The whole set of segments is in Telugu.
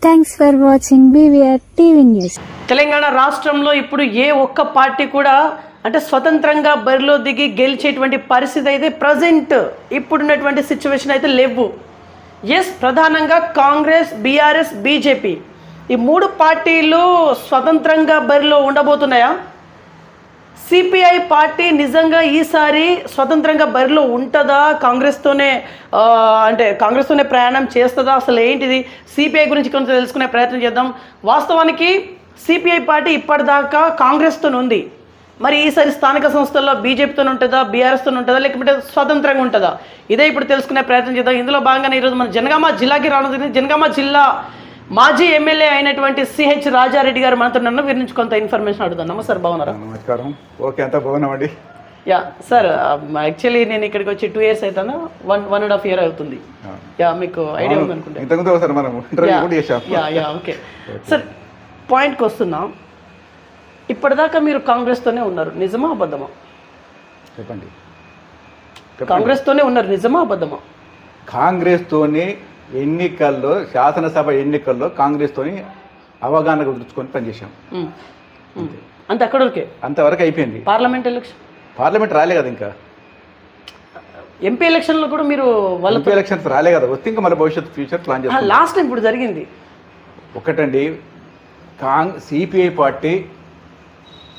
Thanks for watching BVR TV news. Telangana రాష్ట్రంలో ఇప్పుడు ఏ ఒక్క పార్టీ కూడా అంటే స్వతంత్రంగా బరిలో దిగి గెలిచేటువంటి పరిస్థితి అయితే ప్రజెంట్ ఇప్పుడున్నటువంటి సిచ్యువేషన్ అయితే లేవు. ఎస్, ప్రధానంగా కాంగ్రెస్, బీఆర్ఎస్, బీజేపీ ఈ మూడు పార్టీలు స్వతంత్రంగా బరిలో ఉండబోతున్నాయా? సిపిఐ పార్టీ నిజంగా ఈసారి స్వతంత్రంగా బరిలో ఉంటుందా? కాంగ్రెస్తోనే ప్రయాణం చేస్తుందా? అసలు ఏంటిది? సిపిఐ గురించి కొంచెం తెలుసుకునే ప్రయత్నం చేద్దాం. వాస్తవానికి సిపిఐ పార్టీ ఇప్పటిదాకా కాంగ్రెస్తో ఉంది. మరి ఈసారి స్థానిక సంస్థల్లో బీజేపీతో ఉంటుందా, బీఆర్ఎస్తో ఉంటుందా, లేకపోతే స్వతంత్రంగా ఉంటుందా? ఇదే ఇప్పుడు తెలుసుకునే ప్రయత్నం చేద్దాం. ఇందులో భాగంగానే ఈరోజు మన జనగామ జిల్లాకి రావడం జరిగింది. జనగామ జిల్లా మాజీ ఎమ్మెల్యే అయినటువంటి సిహెచ్ రాజారెడ్డి గారు మనతో నన్ను వీరి నుంచి కొంత ఇన్ఫర్మేషన్ అడుగుతాను. నమస్తే సార్, బాగున్నారా? నమస్కారం. ఓకే, అంతా బాగున్నామండి. యా సార్, యాక్చువల్లీ నేను ఇక్కడికి వచ్చి 2 years అవుతాను, 1.5 year అవుతుంది. యా, మీకు ఐడియా ఉంది అనుకుంటే. ఇంతకుముందు సార్ మనం ఇంటర్వ్యూ కూడా చేశాం. యా ఓకే సార్, పాయింట్కి వస్తున్నాం. ఇప్పటిదాకా మీరు కాంగ్రెస్తోనే ఉన్నారు, నిజమా అబద్ధమా? చెప్పండి. కాంగ్రెస్తోనే ఉన్నారు, నిజమా అబద్ధమా? కాంగ్రెస్తోని ఎన్నికల్లో, శాసనసభ ఎన్నికల్లో కాంగ్రెస్తోని అవగాహన కుదుర్చుకొని పనిచేశాం. అంతే, అక్కడ వరకే, అంతవరకు అయిపోయింది. పార్లమెంట్ రాలే కదా, ఇంకా ఎంపీ ఎలక్షన్లో కూడా మీరు ఎంపీ ఎలక్షన్స్ రాలే కదా, వస్తే ఇంకా మన భవిష్యత్తు ఫ్యూచర్ ప్లాన్ చేస్తాం. లాస్ట్ టైం ఇప్పుడు జరిగింది ఒకటండి, సిపిఐ పార్టీ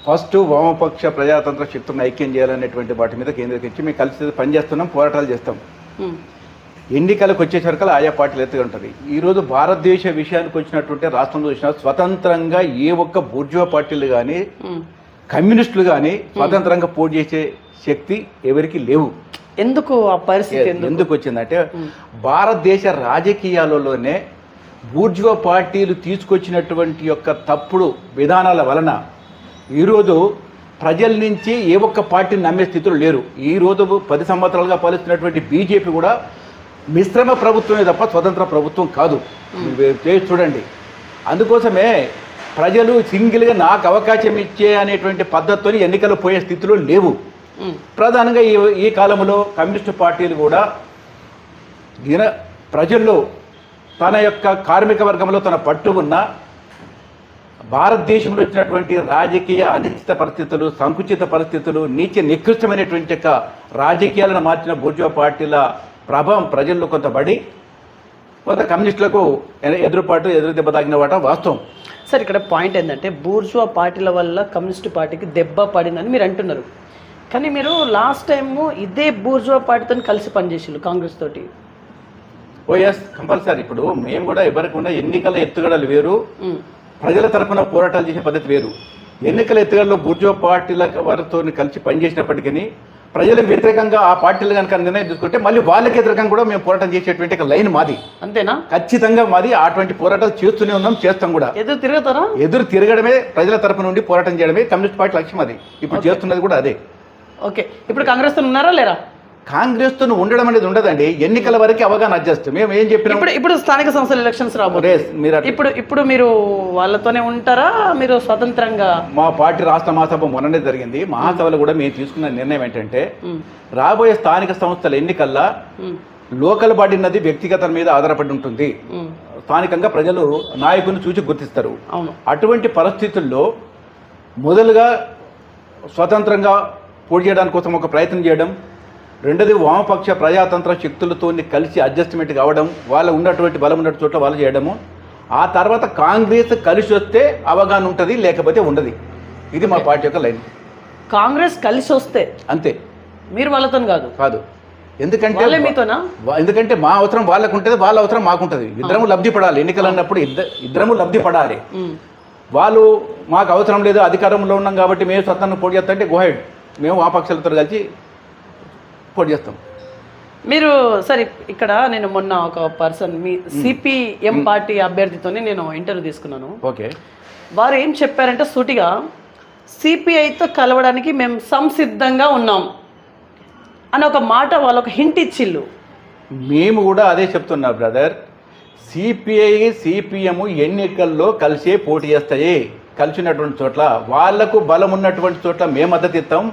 ఫస్ట్ వామపక్ష ప్రజాతంత్ర శక్తులను ఐక్యం చేయాలనేటువంటి వాటి మీద కేంద్రీకరించి మేము కలిసి పనిచేస్తున్నాం, పోరాటాలు చేస్తాం. ఎన్నికలకు వచ్చేసరికి ఆయా పార్టీలు ఎత్తుగా ఉంటుంది. ఈరోజు భారతదేశ విషయానికి వచ్చినటువంటి రాష్ట్రంలో చూసిన స్వతంత్రంగా ఏ ఒక్క బూర్జువా పార్టీలు కానీ కమ్యూనిస్టులు కానీ స్వతంత్రంగా పోటీ చేసే శక్తి ఎవరికి లేవు. ఎందుకు ఆ పరిస్థితి ఎందుకు వచ్చిందంటే భారతదేశ రాజకీయాలలోనే బూర్జువా పార్టీలు తీసుకొచ్చినటువంటి యొక్క తప్పుడు విధానాల వలన ఈరోజు ప్రజల నుంచి ఏ ఒక్క పార్టీని నమ్మే స్థితిలో లేరు. ఈరోజు 10 సంవత్సరాలుగా పాలిస్తున్నటువంటి బీజేపీ కూడా మిశ్రమ ప్రభుత్వమే తప్ప స్వతంత్ర ప్రభుత్వం కాదు. చేసి చూడండి. అందుకోసమే ప్రజలు సింగిల్గా నాకు అవకాశం ఇచ్చే అనేటువంటి పద్ధతితో ఎన్నికలు పోయే స్థితిలో లేవు. ప్రధానంగా ఈ కాలంలో కమ్యూనిస్టు పార్టీలు కూడా ప్రజల్లో తన యొక్క కార్మిక వర్గంలో తన పట్టు ఉన్న భారతదేశంలో వచ్చినటువంటి రాజకీయ అనిశ్చిత పరిస్థితులు, సంకుచిత పరిస్థితులు, నికృష్టమైనటువంటి యొక్క రాజకీయాలను మార్చిన బూర్జువా పార్టీల ప్రభావం ప్రజల్లో కొంత పడి కొంత కమ్యూనిస్టులకు ఎదురు దెబ్బ తాగిన వాట వాస్తవం. సార్, ఇక్కడ పాయింట్ ఏంటంటే బూర్జువా పార్టీల వల్ల కమ్యూనిస్టు పార్టీకి దెబ్బ పడిందని మీరు అంటున్నారు. కానీ మీరు లాస్ట్ టైము ఇదే బూర్జువా పార్టీతో కలిసి పనిచేసారు కాంగ్రెస్ తోటి. Yes, compulsory. ఇప్పుడు మేము కూడా ఎవరికకుండా ఎన్నికల ఎత్తుగడలు వేరు, ప్రజల తరఫున పోరాటాలు చేసే పద్ధతి వేరు. ఎన్నికల ఎత్తుగడలో బూర్జువా పార్టీల వారితో కలిసి పనిచేసినప్పటికీ ప్రజలకు వ్యతిరేకంగా ఆ పార్టీలు కనుక నిర్ణయం తీసుకుంటే మళ్ళీ వాళ్ళకి వ్యతిరేకంగా కూడా మేము పోరాటం చేసేటువంటి లైన్ మాది. అంతేనా? ఖచ్చితంగా మాది. అటువంటి పోరాటాలు చేస్తూనే ఉన్నాం, చేస్తాం కూడా. ఎదురు తిరగడమే, ప్రజల తరపు నుండి పోరాటం చేయడమే కమ్యూనిస్ట్ పార్టీ లక్ష్యం. అది ఇప్పుడు చేస్తున్నది కూడా అదే. ఓకే, ఇప్పుడు కాంగ్రెస్ తో ఉన్నారా లేరా? కాంగ్రెస్ తో ఉండడం అనేది ఉండదండి. ఎన్నికల వరకు అవగాహన అడ్జస్ట్. మేము ఏం చెప్పినాం, ఇప్పుడు స్థానిక సంస్థల ఎలక్షన్స్ రాబోతున్నాయి. ఇప్పుడు మీరు వాళ్ళతోనే ఉంటారా, మీరు స్వతంత్రంగా? మా పార్టీ రాష్ట్ర మహాసభ మొన్ననే జరిగింది. మహాసభలో కూడా మేము తీసుకున్న నిర్ణయం ఏంటంటే రాబోయే స్థానిక సంస్థల ఎన్నికల్లో లోకల్ బాడీ అన్నది వ్యక్తిగత మీద ఆధారపడి ఉంటుంది. స్థానికంగా ప్రజలు నాయకుని చూసి గుర్తిస్తారు. అటువంటి పరిస్థితుల్లో మొదలుగా స్వతంత్రంగా పోటీ చేయడానికి కోసం ఒక ప్రయత్నం చేయడం, రెండోది వామపక్ష ప్రజాతంత్ర శక్తులతో కలిసి అడ్జస్ట్మెంట్ కావడం, వాళ్ళు ఉన్నటువంటి బలం ఉన్నటువంటి చోట్ల వాళ్ళు చేయడము. ఆ తర్వాత కాంగ్రెస్ కలిసి వస్తే అవగాహన ఉంటుంది, లేకపోతే ఉండదు. ఇది మా పార్టీ యొక్క లైన్. కాంగ్రెస్ కలిసి వస్తే అంతే, మీరు వాళ్ళతో కాదు. ఎందుకంటే మా అవసరం వాళ్ళకు ఉంటుంది, వాళ్ళ అవసరం మాకుంటుంది. ఇద్దరము లబ్ధి పడాలి. ఎన్నికలు అన్నప్పుడు ఇద్దరము లబ్ధి పడాలి. వాళ్ళు మాకు అవసరం లేదు, అధికారంలో ఉన్నాం కాబట్టి మేము స్వతంత్రంగా పోటీ చేస్తామంటే గోహెడ్, మేము ఆ పక్షాలతో కలిసి పోటీ చేస్తాం. మీరు సరే, ఇక్కడ నేను మొన్న ఒక పర్సన్ మీ సిపిఎం పార్టీ అభ్యర్థితోనే నేను ఇంటర్వ్యూ తీసుకున్నాను. ఓకే, వారు ఏం చెప్పారంటే సూటిగా సిపిఐతో కలవడానికి మేము సంసిద్ధంగా ఉన్నాం అని ఒక మాట వాళ్ళు ఒక హింట్ ఇచ్చిళ్ళు. మేము కూడా అదే చెప్తున్నా బ్రదర్. సిపిఐ సిపిఎం ఎన్నికల్లో కలిసే పోటీ చేస్తాయి. కలిసినటువంటి చోట్ల వాళ్లకు బలం ఉన్నటువంటి చోట్ల మేము మద్దతు ఇస్తాం,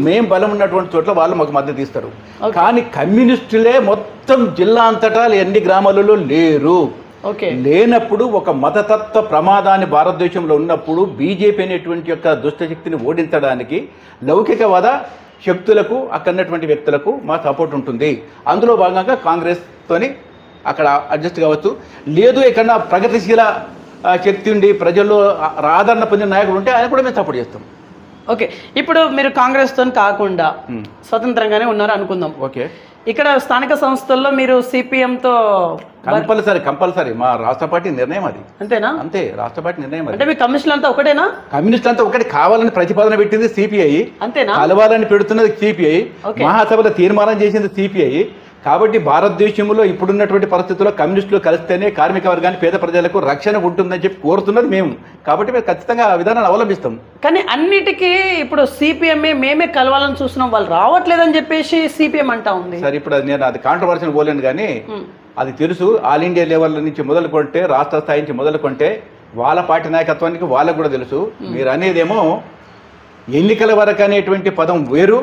మేము బలం ఉన్నటువంటి చోట్ల వాళ్ళు మాకు మద్దతు ఇస్తారు. కానీ కమ్యూనిస్టులే మొత్తం జిల్లా అంతటా ఎన్ని గ్రామాలలో లేరు. ఓకే. లేనప్పుడు ఒక మతతత్వ ప్రమాదాన్ని భారతదేశంలో ఉన్నప్పుడు బీజేపీ అనేటువంటి యొక్క దుష్టశక్తిని ఓడించడానికి లౌకికవాద శక్తులకు అక్కడ ఉన్నటువంటి వ్యక్తులకు మా సపోర్ట్ ఉంటుంది. అందులో భాగంగా కాంగ్రెస్తోని అక్కడ అడ్జస్ట్ కావచ్చు. లేదు ఎక్కడన్నా ప్రగతిశీల శక్తి ఉండి ప్రజల్లో ఆదరణ పొందిన నాయకుడు ఉంటే ఆయన కూడా మేము సపోర్ట్ చేస్తాం. ఓకే, ఇప్పుడు మీరు కాంగ్రెస్తో కాకుండా స్వతంత్రంగానే ఉన్నారు అనుకుందాం. ఓకే, ఇక్కడ స్థానిక సంస్థల్లో మీరు సిపిఎంతో కంపల్సరీ మా రాష్ట్ర పార్టీ నిర్ణయం అది. అంతేనా? అంతే, రాష్ట్ర పార్టీ నిర్ణయం అది. అంటే మీ కమిషన్లు అంతా ఒకటేనా? కమ్యూనిస్ట్ అంతా ఒకటి, కావాలని ప్రతిపాదన పెట్టింది సిపిఐ, అంతేనా? కలవాలని పెడుతున్నది సిపిఐ, మహాసభలో తీర్మానం చేసింది సిపిఐ. కాబట్టి భారతదేశంలో ఇప్పుడున్నటువంటి పరిస్థితుల్లో కమ్యూనిస్టులు కలిస్తేనే కార్మిక వర్గానికి పేద ప్రజలకు రక్షణ ఉంటుందని చెప్పి కోరుతున్నది మేము. కాబట్టి మేము ఖచ్చితంగా ఆ విధానాన్ని అవలంబిస్తాం. కానీ అన్నిటికీ ఇప్పుడు సిపిఎంఏ మేమే కలవాలని చూస్తున్నాం, వాళ్ళు రావట్లేదని చెప్పేసి సిపిఎం అంటా ఉంది. సరే, ఇప్పుడు నేను అది కాంట్రవర్సీని పోలేను, కానీ అది తెలుసు. ఆల్ ఇండియా లెవెల్ నుంచి మొదలుకొంటే, రాష్ట్ర స్థాయి నుంచి మొదలుకొంటే వాళ్ళ పార్టీ నాయకత్వానికి వాళ్ళకు కూడా తెలుసు. మీరు అనేదేమో ఎన్నికల వరకు అనేటువంటి పదం వేరు,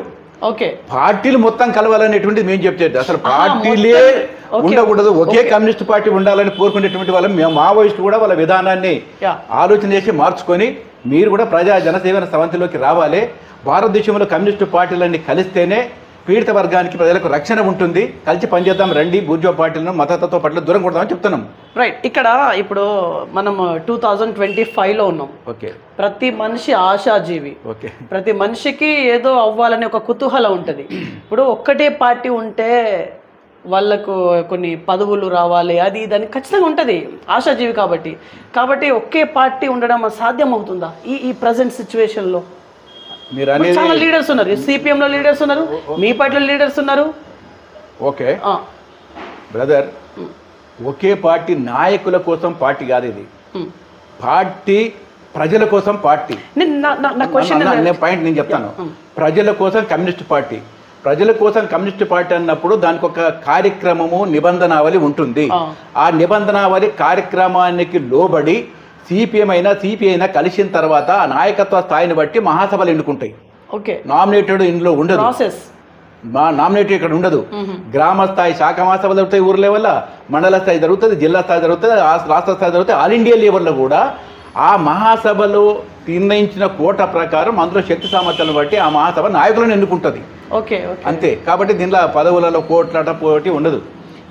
ఓకే, పార్టీలు మొత్తం కలవాలనేటువంటిది మేము చెప్తే అసలు పార్టీలే ఉండకూడదు, ఒకే కమ్యూనిస్ట్ పార్టీ ఉండాలని కోరుకునేటువంటి వాళ్ళం మేము. మావోయిస్టు కూడా వాళ్ళ విధానాన్ని ఆలోచన చేసి మార్చుకొని మీరు కూడా ప్రజా జనసేవన సవంతిలోకి రావాలి. భారతదేశంలో కమ్యూనిస్టు పార్టీలన్నీ కలిస్తేనే పీడిత వర్గానికి ప్రజలకు రక్షణ ఉంటుంది. కలిసి పనిచేద్దాం రండి, బూర్జువా పార్టీలను మతతత్వ పార్టీలు దూరం కొడదామని చెప్తున్నాం. రైట్, ఇక్కడ ఇప్పుడు మనం 2025లో ఉన్నాం. ఓకే, ప్రతి మనిషి ఆశాజీవి. ఓకే, ప్రతి మనిషికి ఏదో అవ్వాలని ఒక కుతూహలం ఉంటుంది. ఇప్పుడు ఒక్కటే పార్టీ ఉంటే వాళ్ళకు కొన్ని పదవులు రావాలి, అది ఇదని ఖచ్చితంగా ఉంటుంది ఆశాజీవి కాబట్టి ఒకే పార్టీ ఉండడం సాధ్యం అవుతుందా ఈ ప్రజెంట్ సిచ్యువేషన్లో? మీరు అనేది చాలా లీడర్స్ ఉన్నారు, సిపిఎంలో లీడర్స్ ఉన్నారు, మీ పార్టీలో లీడర్స్ ఉన్నారు. ఓకే బ్రదర్, ఒకే పార్టీ నాయకుల కోసం పార్టీ కాదు ఇది. పార్టీ ప్రజల కోసం పార్టీ. పాయింట్ నేను చెప్తాను. ప్రజల కోసం కమ్యూనిస్ట్ పార్టీ, ప్రజల కోసం కమ్యూనిస్ట్ పార్టీ అన్నప్పుడు దానికి ఒక కార్యక్రమము నిబంధనావళి ఉంటుంది. ఆ నిబంధనావళి కార్యక్రమానికి లోబడి సిపిఎం అయినా సిపిఐ అయినా కలిసిన తర్వాత ఆ నాయకత్వ స్థాయిని బట్టి మహాసభలు ఎన్నుకుంటాయి. ఓకే, నామినేటెడ్ ఇందులో ఉండదు, నామినేటెడ్ ఇక్కడ ఉండదు. గ్రామ స్థాయి శాఖ మహాసభలు జరుగుతాయి, ఊరు లెవెల్లో మండల స్థాయి జరుగుతుంది, జిల్లా స్థాయి జరుగుతుంది, రాష్ట్ర స్థాయి జరుగుతుంది. ఆల్ ఇండియా లెవెల్లో కూడా ఆ మహాసభలో నిర్ణయించిన కోట ప్రకారం అందులో శక్తి సామర్థ్యాలను బట్టి ఆ మహాసభ నాయకులను ఎన్నుకుంటుంది. ఓకే, అంతే. కాబట్టి దీనిలో పదవులలో కోట్లాట పోటీ ఉండదు.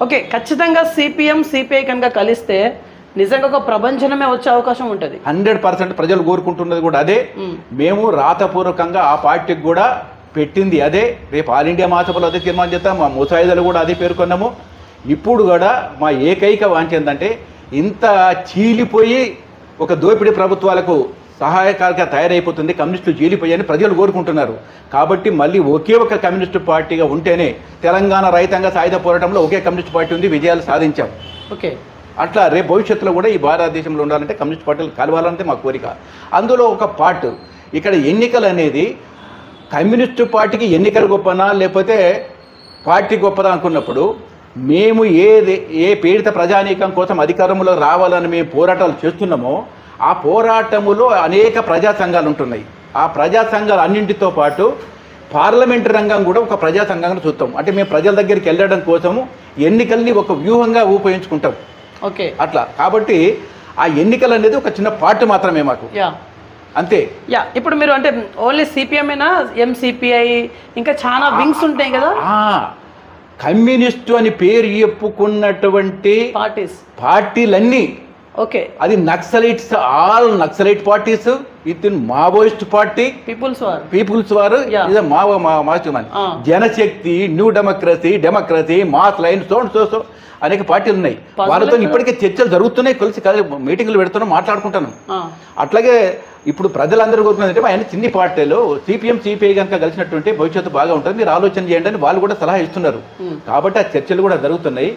ఓకే, ఖచ్చితంగా సిపిఎం సిపిఐ కనుక కలిస్తే నిజంగా ఒక ప్రభంజనమే వచ్చే అవకాశం ఉంటుంది. 100% ప్రజలు కోరుకుంటున్నది కూడా అదే. మేము రాతపూర్వకంగా ఆ పార్టీకి కూడా పెట్టింది అదే. రేపు ఆల్ ఇండియా మహాసభలో అదే తీర్మానం చేస్తాం. మా ముసాయిదాలు కూడా అదే పేర్కొన్నాము. ఇప్పుడు కూడా మా ఏకైక వాంఛ ఏంటంటే, ఇంత చీలిపోయి ఒక దోపిడీ ప్రభుత్వాలకు సహాయకారిగా తయారైపోతుంది, కమ్యూనిస్టులు చీలిపోయాయని ప్రజలు కోరుకుంటున్నారు. కాబట్టి మళ్ళీ ఒకే ఒక కమ్యూనిస్టు పార్టీగా ఉంటేనే తెలంగాణ రైతాంగ సాయుధ పోరాటంలో ఒకే కమ్యూనిస్ట్ పార్టీ ఉంది, విజయాలు సాధించాం. ఓకే, అట్లా రేపు భవిష్యత్తులో కూడా ఈ భారతదేశంలో ఉండాలంటే కమ్యూనిస్ట్ పార్టీలు కలవాలంటే మా కోరిక. అందులో ఒక పార్ట్ ఇక్కడ ఎన్నికలు అనేది కమ్యూనిస్టు పార్టీకి ఎన్నికలు గొప్పనా లేకపోతే పార్టీ గొప్పదా అనుకున్నప్పుడు, మేము ఏ పీడిత ప్రజానీకం కోసం అధికారంలో రావాలని మేము పోరాటాలు చేస్తున్నామో ఆ పోరాటములో అనేక ప్రజా సంఘాలు ఉంటున్నాయి. ఆ ప్రజా సంఘాలు అన్నింటితో పాటు పార్లమెంటరీ రంగం కూడా ఒక ప్రజా సంఘంగా చూస్తాం. అంటే మేము ప్రజల దగ్గరికి వెళ్ళడం కోసము ఎన్నికల్ని ఒక వ్యూహంగా ఉపయోగించుకుంటాం. ఓకే, అట్లా. కాబట్టి ఆ ఎన్నికలు అనేది ఒక చిన్న పార్ట్ మాత్రమే మాకు, అంతే. ఇప్పుడు మీరు అంటే ఓన్లీ సిపిఎంఏనా, ఎంసిపిఐ ఇంకా చాలా వింగ్స్ ఉంటాయి కదా? కమ్యూనిస్టు అని పేరు చెప్పుకున్నటువంటి పార్టీలన్నీ, ఓకే, అది Naxalites, all Naxalite parties with in Maoist party, people's వారు, Janashakti, New Democracy, Mass Line, so అనేక పార్టీలు ఉన్నాయి. వాళ్ళతో ఇప్పటికే చర్చలు జరుగుతున్నాయి, కలిసి మీటింగ్లు పెడుతున్నాం, మాట్లాడుకుంటాను. అట్లాగే ఇప్పుడు ప్రజలందరూ కోరుకున్నదంటే ఆయన చిన్ని పార్టీలు సిపిఎం సిపిఐ కనుక కలిసినట్టుంటే భవిష్యత్తు బాగా ఉంటుంది, మీరు ఆలోచన చేయండి అని వాళ్ళు కూడా సలహా ఇస్తున్నారు. కాబట్టి ఆ చర్చలు కూడా జరుగుతున్నాయి.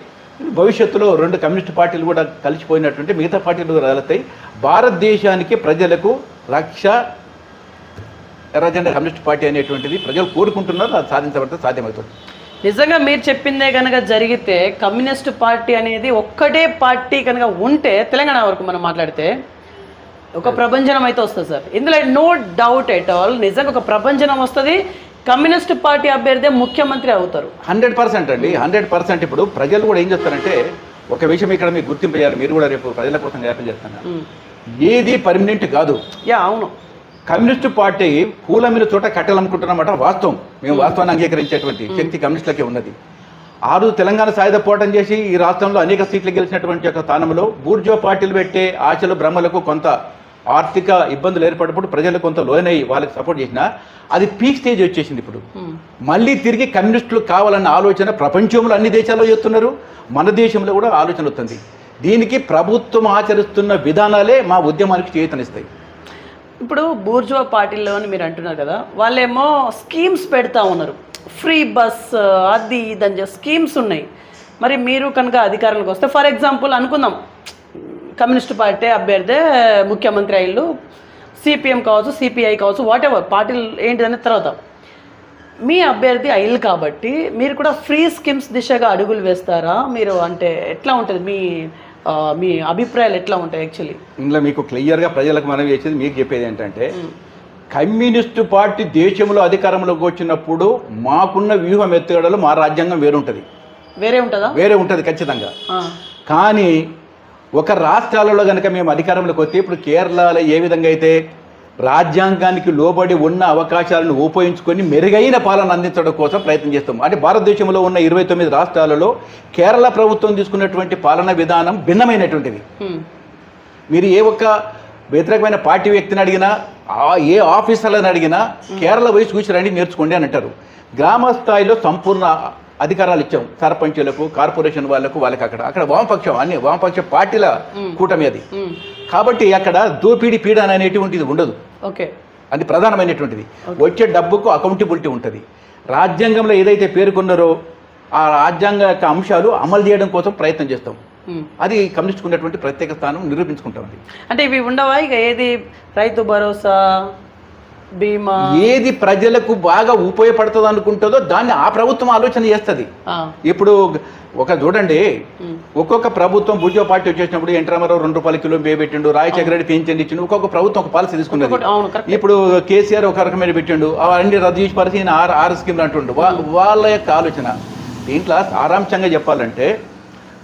భవిష్యత్తులో రెండు కమ్యూనిస్ట్ పార్టీలు కూడా కలిసిపోయినట్టుంటే మిగతా పార్టీలు కూడా కలుస్తాయి. భారతదేశానికి ప్రజలకు రక్ష ఎర్రజెండా కమ్యూనిస్ట్ పార్టీ అనేటువంటిది ప్రజలు కోరుకుంటున్నారు, అది సాధించబడితే సాధ్యమవుతుంది. నిజంగా మీరు చెప్పిందే కనుక జరిగితే కమ్యూనిస్ట్ పార్టీ అనేది ఒక్కటే పార్టీ కనుక ఉంటే తెలంగాణ వరకు మనం మాట్లాడితే ఒక ప్రభంజనం అయితే వస్తుంది సార్. ఇందులో నో డౌట్ ఎట్ ఆల్. నిజంగా ఒక ప్రభంజనం వస్తుంది. కమ్యూనిస్ట్ పార్టీ అభ్యర్థి ముఖ్యమంత్రి అవుతారు. 100% అండి, 100%. ఇప్పుడు ప్రజలు కూడా ఏం చేస్తారంటే ఒక విషయం ఇక్కడ మీకు గుర్తింపు చేయాలి, మీరు కూడా రేపు ప్రజల కోసం జ్ఞాపకం చేస్తున్నారు. ఏది పర్మనెంట్ కాదు. అవును. కమ్యూనిస్టు పార్టీ పూల మీద చోట కట్టాలనుకుంటున్నమాట వాస్తవం. మేము వాస్తవాన్ని అంగీకరించేటువంటి శక్తి కమ్యూనిస్టులకే ఉన్నది. ఆ రోజు తెలంగాణ సాయుధ పోరాటం చేసి ఈ రాష్ట్రంలో అనేక సీట్లు గెలిచినటువంటి యొక్క స్థానంలో బూర్జో పార్టీలు పెట్టే ఆశలు భ్రమలకు కొంత ఆర్థిక ఇబ్బందులు ఏర్పడినప్పుడు ప్రజలు కొంత లోనయ్యి వాళ్ళకి సపోర్ట్ చేసినా అది పీక్ స్టేజ్ వచ్చేసింది. ఇప్పుడు మళ్ళీ తిరిగి కమ్యూనిస్టులు కావాలన్న ఆలోచన ప్రపంచంలో అన్ని దేశాల్లో చేస్తున్నారు, మన దేశంలో కూడా ఆలోచన వస్తుంది. దీనికి ప్రభుత్వం ఆచరిస్తున్న విధానాలే మా ఉద్యమానికి చేతనిస్తాయి. ఇప్పుడు బూర్జువా పార్టీలో అని మీరు అంటున్నారు కదా, వాళ్ళేమో స్కీమ్స్ పెడతా ఉన్నారు, ఫ్రీ బస్ అది ఇదని స్కీమ్స్ ఉన్నాయి. మరి మీరు కనుక అధికారంలోకి వస్తే ఫర్ ఎగ్జాంపుల్ అనుకుందాం, కమ్యూనిస్ట్ పార్టీ అభ్యర్థి ముఖ్యమంత్రి అయ్యిళ్ళు, సిపిఎం కావచ్చు, సిపిఐ కావచ్చు, వాట్ ఎవర్ పార్టీలు ఏంటిదనే తర్వాత మీ అభ్యర్థి అయ్యిళ్ళు కాబట్టి మీరు కూడా ఫ్రీ స్కీమ్స్ దిశగా అడుగులు వేస్తారా? మీరు అంటే ఎట్లా ఉంటుంది మీ అభిప్రాయాలు ఎట్లా ఉంటాయి? యాక్చువల్లీ ఇందులో మీకు క్లియర్గా ప్రజలకు మనం చేసేది మీకు చెప్పేది ఏంటంటే, కమ్యూనిస్టు పార్టీ దేశంలో అధికారంలోకి వచ్చినప్పుడు మాకున్న వ్యూహం ఎత్తుగడలు మా రాజ్యాంగం వేరుంటుంది. వేరే ఉంటుందా? వేరే ఉంటుంది ఖచ్చితంగా. కానీ ఒక రాష్ట్రాలలో కనుక మేము అధికారంలోకి వస్తే, ఇప్పుడు కేరళలో ఏ విధంగా అయితే రాజ్యాంగానికి లోబడి ఉన్న అవకాశాలను ఉపయోగించుకొని మెరుగైన పాలన అందించడం కోసం ప్రయత్నం చేస్తాం. అంటే భారతదేశంలో ఉన్న 29 రాష్ట్రాలలో కేరళ ప్రభుత్వం తీసుకున్నటువంటి పాలన విధానం భిన్నమైనటువంటిది. మీరు ఏ ఒక్క వ్యతిరేకమైన పార్టీ వ్యక్తిని అడిగినా, ఏ ఆఫీసర్లను అడిగినా కేరళ వయసు కూర్చోరండి నేర్చుకోండి అని అంటారు. గ్రామ స్థాయిలో సంపూర్ణ అధికారాలు ఇచ్చాం సర్పంచులకు, కార్పొరేషన్ వాళ్ళకి అక్కడ వామపక్షం, అన్ని వామపక్ష పార్టీల కూటమి అది. కాబట్టి అక్కడ దోపిడీ పీడన అనేటువంటిది ఉండదు. ఓకే, అది ప్రధానమైనటువంటిది. వచ్చే డబ్బుకు అకౌంటబిలిటీ ఉంటుంది. రాజ్యాంగంలో ఏదైతే పేర్కొన్నారో ఆ రాజ్యాంగ యొక్క అంశాలు అమలు చేయడం కోసం ప్రయత్నం చేస్తాం. అది కమ్యూనిస్ట్కు ఉన్నటువంటి ప్రత్యేక స్థానం నిరూపించుకుంటామండి. అంటే ఇవి ఉండవా ఇక? ఏది రైతు భరోసా, బీమా, ఏది ప్రజలకు బాగా ఉపయోగపడుతుంది అనుకుంటుందో దాన్ని ఆ ప్రభుత్వం ఆలోచన చేస్తుంది. ఇప్పుడు ఒక చూడండి, ఒక్కొక్క ప్రభుత్వం బూర్జో పార్టీ వచ్చేసినప్పుడు ఎన్టీ రామారావు 2 రూపాయల కిలో బియ్యం పెట్టిండు, రాజశేఖర రెడ్డి పెన్షన్ ఇచ్చిండు, ఒక్కొక్క ప్రభుత్వం ఒక పాలసీ తీసుకున్నది. ఇప్పుడు కేసీఆర్ ఒక రకమైన పెట్టిండు, అవన్నీ రద్దు చేసి పరిస్థితి 6 స్కీమ్లు అంటుండు. వాళ్ళ యొక్క ఆలోచన దీంట్లో సారాంశంగా చెప్పాలంటే,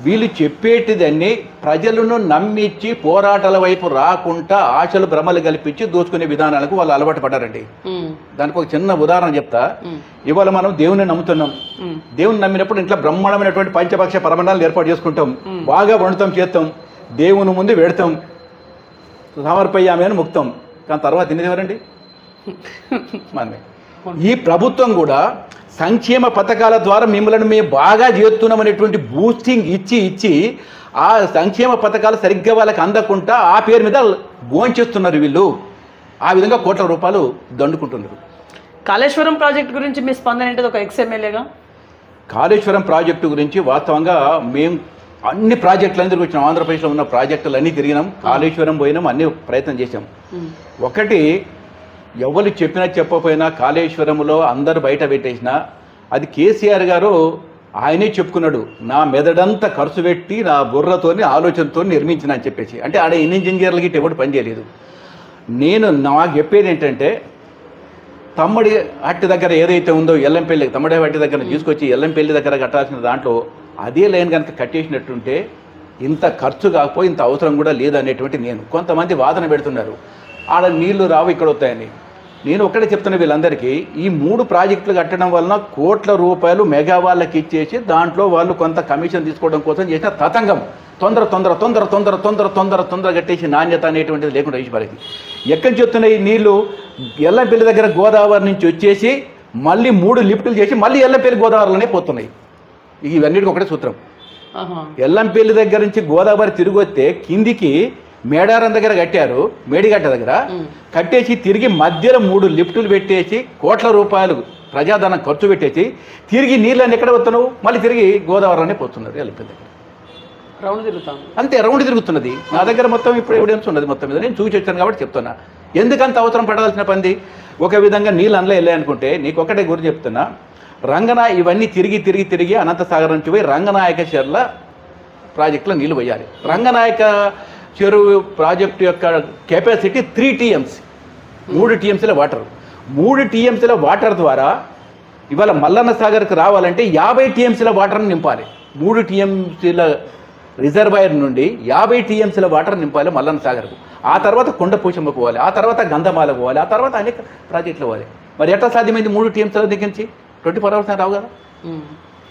వీళ్ళు చెప్పేటిదన్నీ ప్రజలను నమ్మించి పోరాటాల వైపు రాకుండా ఆశలు భ్రమలు కల్పించి దోచుకునే విధానాలకు వాళ్ళు అలవాటు పడ్డారండి. దానికి ఒక చిన్న ఉదాహరణ చెప్తా. ఇవాళ మనం దేవుని నమ్ముతున్నాం. దేవుని నమ్మినప్పుడు ఇంట్లో బ్రహ్మాండమైనటువంటి పంచపక్ష పరమాణాలు ఏర్పాటు చేసుకుంటాం, బాగా వండుతాం, చేస్తాం, దేవుని ముందు పెడతాం, సమర్పయ్యామే అని ముక్తాం. కానీ తర్వాత తినేది ఎవరండి? మనమే. ఈ ప్రభుత్వం కూడా సంక్షేమ పథకాల ద్వారా మిమ్మల్ని మేము బాగా చేస్తున్నామనేటువంటి బూస్టింగ్ ఇచ్చి ఆ సంక్షేమ పథకాలు సరిగ్గా వాళ్ళకి అందకుండా ఆ పేరు మీద గోంచేస్తున్నారు వీళ్ళు. ఆ విధంగా కోట్ల రూపాయలు దండుకుంటున్నారు. కాళేశ్వరం ప్రాజెక్ట్ గురించి మీ స్పందన ఏంటిది ఒక ఎక్స్ఎమ్మెల్యేగా? కాళేశ్వరం ప్రాజెక్టు గురించి వాస్తవంగా మేము అన్ని ప్రాజెక్టులందరికీ వచ్చినాం. ఆంధ్రప్రదేశ్లో ఉన్న ప్రాజెక్టులు అన్నీ తిరిగినాం, కాళేశ్వరం పోయినాం, అన్ని ప్రయత్నం చేసాం. ఒకటి, ఎవరు చెప్పినా చెప్పకపోయినా కాళేశ్వరంలో అందరు బయట పెట్టేసినా అది కేసీఆర్ గారు ఆయనే చెప్పుకున్నాడు, నా మెదడంతా ఖర్చు పెట్టి నా బుర్రతోని ఆలోచనతో నిర్మించిన అని చెప్పేసి. అంటే ఆడ ఇంజనీర్లకి ఎవరు పనిచేయలేదు. నాకు చెప్పేది ఏంటంటే, తమ్మడి హట్టి దగ్గర ఏదైతే ఉందో ఎల్లంపల్లి, తమ్మడి హట్టి దగ్గర తీసుకొచ్చి ఎల్లంపల్లి దగ్గర కట్టాల్సిన దాంట్లో అదే లైన్ కనుక కట్టేసినట్టుంటే ఇంత ఖర్చు కాకపోయి ఇంత అవసరం కూడా లేదనేటువంటి కొంతమంది వాదన పెడుతున్నారు. ఆడ నీళ్లు రావు ఇక్కడ వస్తాయని. నేను ఒక్కడే చెప్తున్నా వీళ్ళందరికీ, ఈ 3 ప్రాజెక్టులు కట్టడం వలన కోట్ల రూపాయలు మెగా వాళ్ళకి ఇచ్చేసి దాంట్లో వాళ్ళు కొంత కమిషన్ తీసుకోవడం కోసం చేసిన తతంగం. తొందర కట్టేసి నాణ్యత అనేటువంటిది లేకుండా వేసి వారికి. ఎక్కడి నుంచి వస్తున్నాయి నీళ్లు? ఎల్లంపల్లి దగ్గర గోదావరి నుంచి వచ్చేసి మళ్ళీ 3 లిఫ్టులు చేసి మళ్ళీ ఎల్లంపల్లి గోదావరిలోనే పోతున్నాయి. ఇవన్నిటికి ఒకటే సూత్రం. ఎల్లంపల్లి దగ్గర నుంచి గోదావరి తిరిగి వస్తే కిందికి మేడారం దగ్గర కట్టారు, మేడిగట్ట దగ్గర కట్టేసి తిరిగి మధ్యలో 3 లిఫ్టులు పెట్టేసి కోట్ల రూపాయలు ప్రజాధనం ఖర్చు పెట్టేసి తిరిగి నీళ్ళని ఎక్కడ వస్తున్నావు? మళ్ళీ తిరిగి గోదావరిలోనే పోతున్నారు. ఎల్లంపల్లి దగ్గర రౌండ్ తిరుగుతాం, అంతే రౌండ్ తిరుగుతున్నది. నా దగ్గర మొత్తం ఇప్పుడు ఎవిడెన్స్ ఉన్నది మొత్తం మీద, నేను చూసి వచ్చాను కాబట్టి చెప్తున్నా. ఎందుకంత అవసరం పడాల్సిన పని? ఒక విధంగా నీళ్ళు అందులో వెళ్ళాయనుకుంటే నీకు ఒకటే గురించి చెప్తున్నా, ఇవన్నీ తిరిగి అనంతసాగర్ నుంచి పోయి రంగనాయక చెర్ల ప్రాజెక్టులో నీళ్ళు పోయాలి. రంగనాయక చెరువు ప్రాజెక్టు యొక్క కెపాసిటీ 3 TMC, 3 TMCల వాటర్. 3 TMCల వాటర్ ద్వారా ఇవాళ మల్లన్న సాగర్కి రావాలంటే 50 TMCల వాటర్ని నింపాలి. 3 TMCల రిజర్వాయర్ నుండి 50 టీఎంసీల వాటర్ నింపాలి మల్లన్న సాగర్కు. ఆ తర్వాత కొండపోచమ్మకు పోవాలి, ఆ తర్వాత గంధమాలకు పోవాలి, ఆ తర్వాత అనేక ప్రాజెక్టులు పోవాలి. మరి ఎట్లా సాధ్యమైంది 3 టీఎంసీల దగ్గర నుంచి? 24 hours రావు కదా.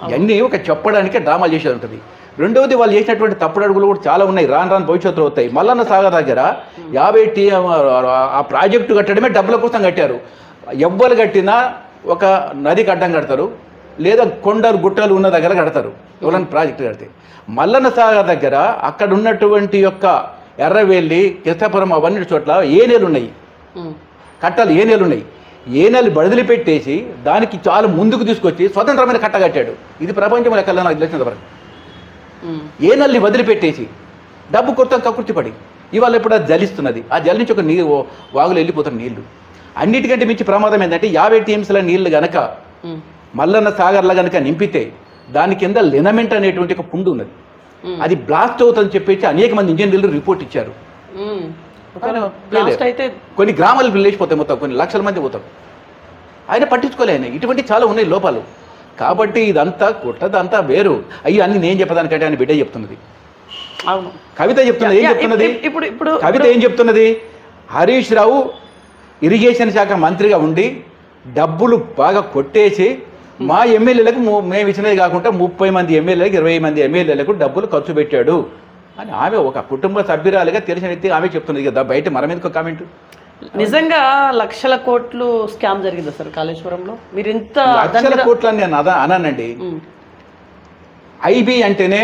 ఇవన్నీ ఒక చెప్పడానికే డ్రామాలు చేసేది ఉంటుంది. రెండవది వాళ్ళు చేసినటువంటి తప్పుడు అడుగులు కూడా చాలా ఉన్నాయి, రాను భవిష్యత్తులో వస్తాయి. మల్లన్న సాగర్ దగ్గర 50 టీఎం ఆ ప్రాజెక్టు కట్టడమే డబ్బుల కోసం కట్టారు. ఎవ్వరు కట్టినా ఒక నదికి అడ్డం కడతారు, లేదా కొండలు గుట్టలు ఉన్న దగ్గర కడతారు ఎవరైనా ప్రాజెక్టు కడితే. మల్లన్న సాగర్ దగ్గర అక్కడ ఉన్నటువంటి యొక్క ఎర్రవేల్లి, కిష్టపురం అవన్నీ చోట్ల ఏనేలు ఉన్నాయి, కట్టలు ఏనేలు ఉన్నాయి. ఏనేలు బదిలి పెట్టేసి దానికి చాలా ముందుకు తీసుకొచ్చి స్వతంత్రమైన కట్ట కట్టాడు. ఇది ప్రపంచం లెక్కల్లో నాకు తెలిసినంత వరకు. ఏనల్ని వదిలిపెట్టేసి డబ్బు కొత్త కకృతిపడి ఇవాళ ఎప్పుడు అది జలిస్తున్నది. ఆ జలి నుంచి ఒక నీరు వాగులు వెళ్ళిపోతున్న నీళ్లు. అన్నిటికంటే మించి ప్రమాదం ఏంటంటే 50 టీఎంసీల నీళ్లు గనక మల్లన్న సాగర్లో గనక నింపితే దాని కింద లినమెంట్ అనేటువంటి ఒక పుండు ఉన్నది, అది బ్లాస్ట్ అవుతుందని చెప్పేసి అనేక మంది ఇంజనీర్లు రిపోర్ట్ ఇచ్చారు. కొన్ని గ్రామాలు లేచిపోతాయి, మొత్తం కొన్ని లక్షల మంది పోతారు. ఆయన పట్టించుకోలే. ఆయన ఇటువంటి చాలా ఉన్నాయి లోపాలు. కాబట్టి ఇదంతా కుట్రదంతా వేరు. అయ్యి అన్ని నేను చెప్పదానికంటే ఆయన బిడ్డ చెప్తున్నది. అవును, కవిత చెప్తున్నది. ఏం చెప్తున్నది కవిత? ఏం చెప్తున్నది? హరీష్ రావు ఇరిగేషన్ శాఖ మంత్రిగా ఉండి డబ్బులు బాగా కొట్టేసి మా ఎమ్మెల్యేలకు మేము ఇచ్చినది కాకుండా 30 మంది ఎమ్మెల్యేలకు 20 మంది ఎమ్మెల్యేలకు డబ్బులు ఖర్చు పెట్టాడు అని ఆమె ఒక కుటుంబ సభ్యురాలుగా తెలిసిన వ్యక్తి ఆమె చెప్తున్నది కదా. బయట మన మీద కామెంట్. నిజంగా లక్షల కోట్లు స్కామ్ జరిగింది సార్ కాళేశ్వరంలో? మీరు ఇంత లక్షల కోట్లు అని నేను అనానండి. ఐబీ అంటేనే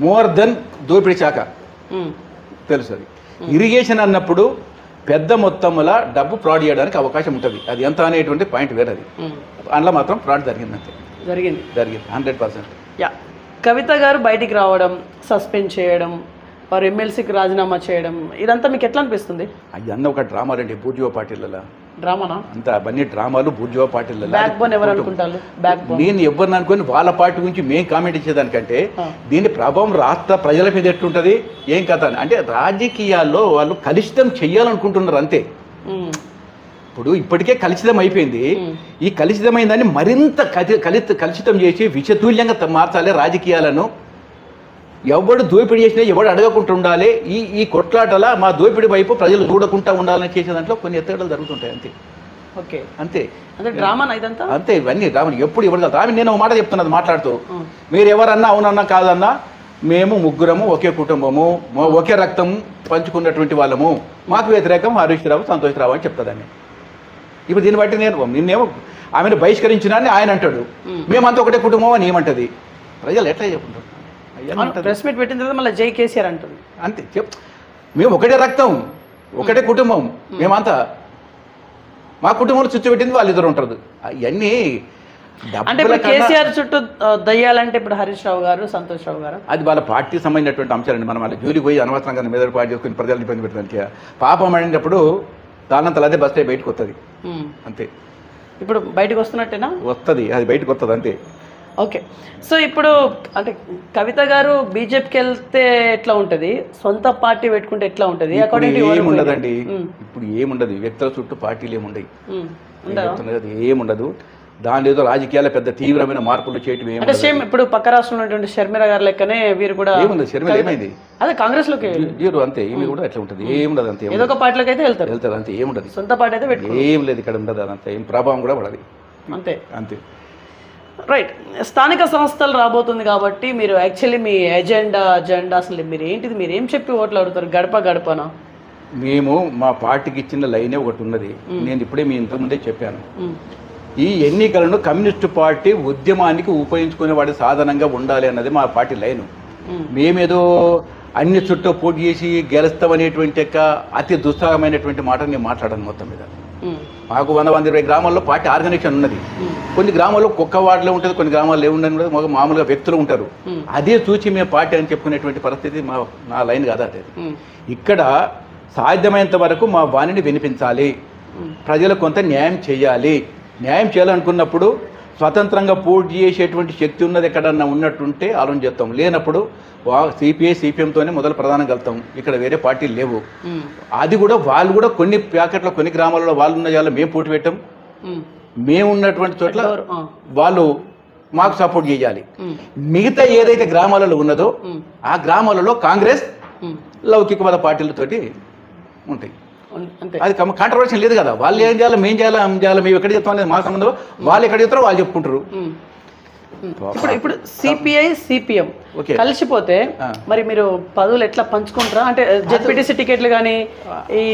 మోర్ దెన్ దోపిడీ శాఖ తెలుసు. అది ఇరిగేషన్ అన్నప్పుడు పెద్ద మొత్తంలో డబ్బు ఫ్రాడ్ చేయడానికి అవకాశం ఉంటుంది. అది ఎంత అనేటువంటి పాయింట్ వేరే. అది అందులో మాత్రం ఫ్రాడ్ జరిగిందంతే. జరిగింది 100%. యా, కవిత గారు బయటికి రావడం, సస్పెండ్ చేయడం, వారు ఎమ్మెల్సీకి రాజీనామా చేయడం, ఇదంతా మీకు ఎట్లా అనిపిస్తుంది? అది అన్న ఒక డ్రామా రండి బూర్జువా పార్టీలలో. డ్రామానా? అంత అవన్నీ డ్రామాలు బూర్జువా పార్టీలలో. బ్యాక్ బోన్ ఎవరు అనుకుంటారు? బ్యాక్ బోన్ నేను ఎవరిని అనుకుని వాళ్ళ పార్టీ గురించి మేము కామెంట్ ఇచ్చేదానికంటే దీని ప్రభావం రాష్ట్ర ప్రజల మీద ఎట్లుంటుంది ఏం కథ అంటే రాజకీయాల్లో వాళ్ళు కలుషితం చెయ్యాలనుకుంటున్నారు అంతే. ఇప్పుడు ఇప్పటికే కలుషితం అయిపోయింది. ఈ కలుషితమైన దాన్ని మరింత కలుషితం చేసి విషతుల్యంగా మార్చాలి రాజకీయాలను. ఎవడు దోపిడీ చేసినా ఎవడు అడగకుండా ఉండాలి. ఈ కొట్లాటలా మా దోపిడీ వైపు ప్రజలు చూడకుండా ఉండాలని చేసే దాంట్లో కొన్ని ఎత్తుగడలు జరుగుతుంటాయి అంతే. ఓకే, అంతే. డ్రామా ఇదంతా అంతే. ఇవన్నీ డ్రామా. ఎప్పుడు ఎవరు కాదు. నేను ఒక మాట చెప్తున్నది మాట్లాడుతూ, మీరు ఎవరన్నా అవునన్నా కాదన్నా మేము ముగ్గురము ఒకే కుటుంబము, ఒకే రక్తం పంచుకున్నటువంటి వాళ్ళము, మాకు వ్యతిరేకం హరీష్ రావు, సంతోష్ రావు అని చెప్తాదాన్ని. ఇప్పుడు దీన్ని బట్టి నిన్నేమో ఆమెను బహిష్కరించినా అని ఆయన అంటాడు, మేమంతా ఒకటే కుటుంబం అని ఏమంటది. ప్రజలు ఎట్లా చెప్పుకుంటారు? ప్రెస్ మీట్ పెట్టిన తర్వాత మళ్ళీ జై కేసీఆర్ అంటుంది. అంతే. మేము ఒకటే రక్తం, ఒకటే కుటుంబం, మేమంతా మా కుటుంబంలో చుట్టూ పెట్టింది వాళ్ళిద్దరు ఉంటారు. అవన్నీ అంటే ఇప్పుడు కేసీఆర్ చుట్టూ దయ్యాలంటే ఇప్పుడు హరీష్ రావు గారు, సంతోష్ రావు గారు, అది వాళ్ళ పార్టీ సంబంధించినటువంటి అంశాలండి. మనం వాళ్ళ జూలికి పోయి అనవసరంగా మీద పాటు చేసుకుని ప్రజలు ఇబ్బంది పెట్టడానికి పాపం అడినప్పుడు దానంతలో అదే బస్ బయటకు వస్తుంది అంతే. ఇప్పుడు బయటకు వస్తున్నట్టేనా? వస్తుంది, అది బయటకు వస్తుంది అంతే. ఓకే, సో ఇప్పుడు అంటే కవిత గారు బీజేపీకి వెళ్తే ఎట్లా ఉంటుంది, సొంత పార్టీ పెట్టుకుంటే ఎట్లా ఉంటుంది? ఏముండదండి ఇప్పుడు, ఏముండదు. వ్యక్తుల చుట్టూ పార్టీలు ఏముండయి, ఏముండదు. దాని ఏదో రాజకీయాల పెద్ద తీవ్రమైన మార్పులు చేయటం అంటే సేమ్ ఇప్పుడు పక్క రాష్ట్రంలో ఉన్నటువంటి షర్మిల గారు లెక్కనే వీరు కూడా ఏముంది. షర్మిల ఏమైంది? అదే కాంగ్రెస్ లోకి జీరో అంతే. ఈమె కూడా ఎట్లా ఉంటుంది? ఏముండదు అంతే. ఏదో ఒక పార్టీలోకి అయితే వెళ్తారు అంతే. ఏముండదు. సొంత పార్టీ అయితే పెట్టుకో ఏం లేదు ఇక్కడ. ఉండదు అదంతా. ఏం ప్రభావం కూడా పడదు అంతే. అంతే. రైట్. స్థానిక సంస్థలు రాబోతుంది కాబట్టి మీరు యాక్చువల్లీ మీ ఎజెండా అసలు మీరు ఏంటిది, మీరు ఏం చెప్పి ఓట్లు అడుగుతారు? గడప గడపనా? మేము మా పార్టీకి ఇచ్చిన లైనే ఒకటి ఉన్నది. నేను ఇప్పుడే మీ ఇంతకుముందే చెప్పాను. ఈ ఎన్నికలను కమ్యూనిస్టు పార్టీ ఉద్యమానికి ఉపయోగించుకునే వాడి సాధనంగా ఉండాలి అన్నది మా పార్టీ లైను. మేమేదో అన్ని చుట్టూ పోటీ చేసి గెలుస్తామనేటువంటి యొక్క అతి దుస్సాహమైనటువంటి మాట నేను మాట్లాడాను. మొత్తం మీద మాకు 120 గ్రామాల్లో పార్టీ ఆర్గనైజేషన్ ఉన్నది. కొన్ని గ్రామాల్లో కుక్క వార్డులో ఉంటుంది, కొన్ని గ్రామాల్లో ఏముండని మామూలుగా వ్యక్తులు ఉంటారు. అదే చూసి మేము పార్టీ అని చెప్పుకునేటువంటి పరిస్థితి నా లైన్ కాదు. అదే ఇక్కడ సాధ్యమైనంత వరకు మా వాణిని వినిపించాలి, ప్రజలకు కొంత న్యాయం చేయాలి. న్యాయం చేయాలనుకున్నప్పుడు స్వతంత్రంగా పోటీ చేసేటువంటి శక్తి ఉన్నది ఎక్కడన్నా ఉన్నట్టుంటే ఆలోచన చేస్తాం. లేనప్పుడు సిపిఐ సిపిఎంతోనే మొదలు ప్రధానంగా వెళ్తాం. ఇక్కడ వేరే పార్టీలు లేవు. అది కూడా వాళ్ళు కూడా కొన్ని ప్యాకెట్లో కొన్ని గ్రామాలలో వాళ్ళు ఉన్న వాళ్ళు మేము పోటీ పెట్టాం. మేము ఉన్నటువంటి చోట్ల వాళ్ళు మాకు సపోర్ట్ చేయాలి. మిగతా ఏదైతే గ్రామాలలో ఉన్నదో ఆ గ్రామాలలో కాంగ్రెస్ లౌకికవాద పార్టీలతోటి ఉంటాయి. అది కాంట్రవర్షన్ లేదు కదా. వాళ్ళు ఏం చేయాలి, మేము చేయాలి, ఏం చేయాలి, మేము ఎక్కడ చెప్తాం అనేది మా సంబంధం. వాళ్ళు ఎక్కడ చెప్తారో వాళ్ళు చెప్పుకుంటారు. ఇప్పుడు సిపిఐ సిపిఎం కలిసిపోతే మరి మీరు పదవులు ఎట్లా పంచుకుంటారా? అంటే జెడ్పీటీసీ టికెట్లు కానీ ఈ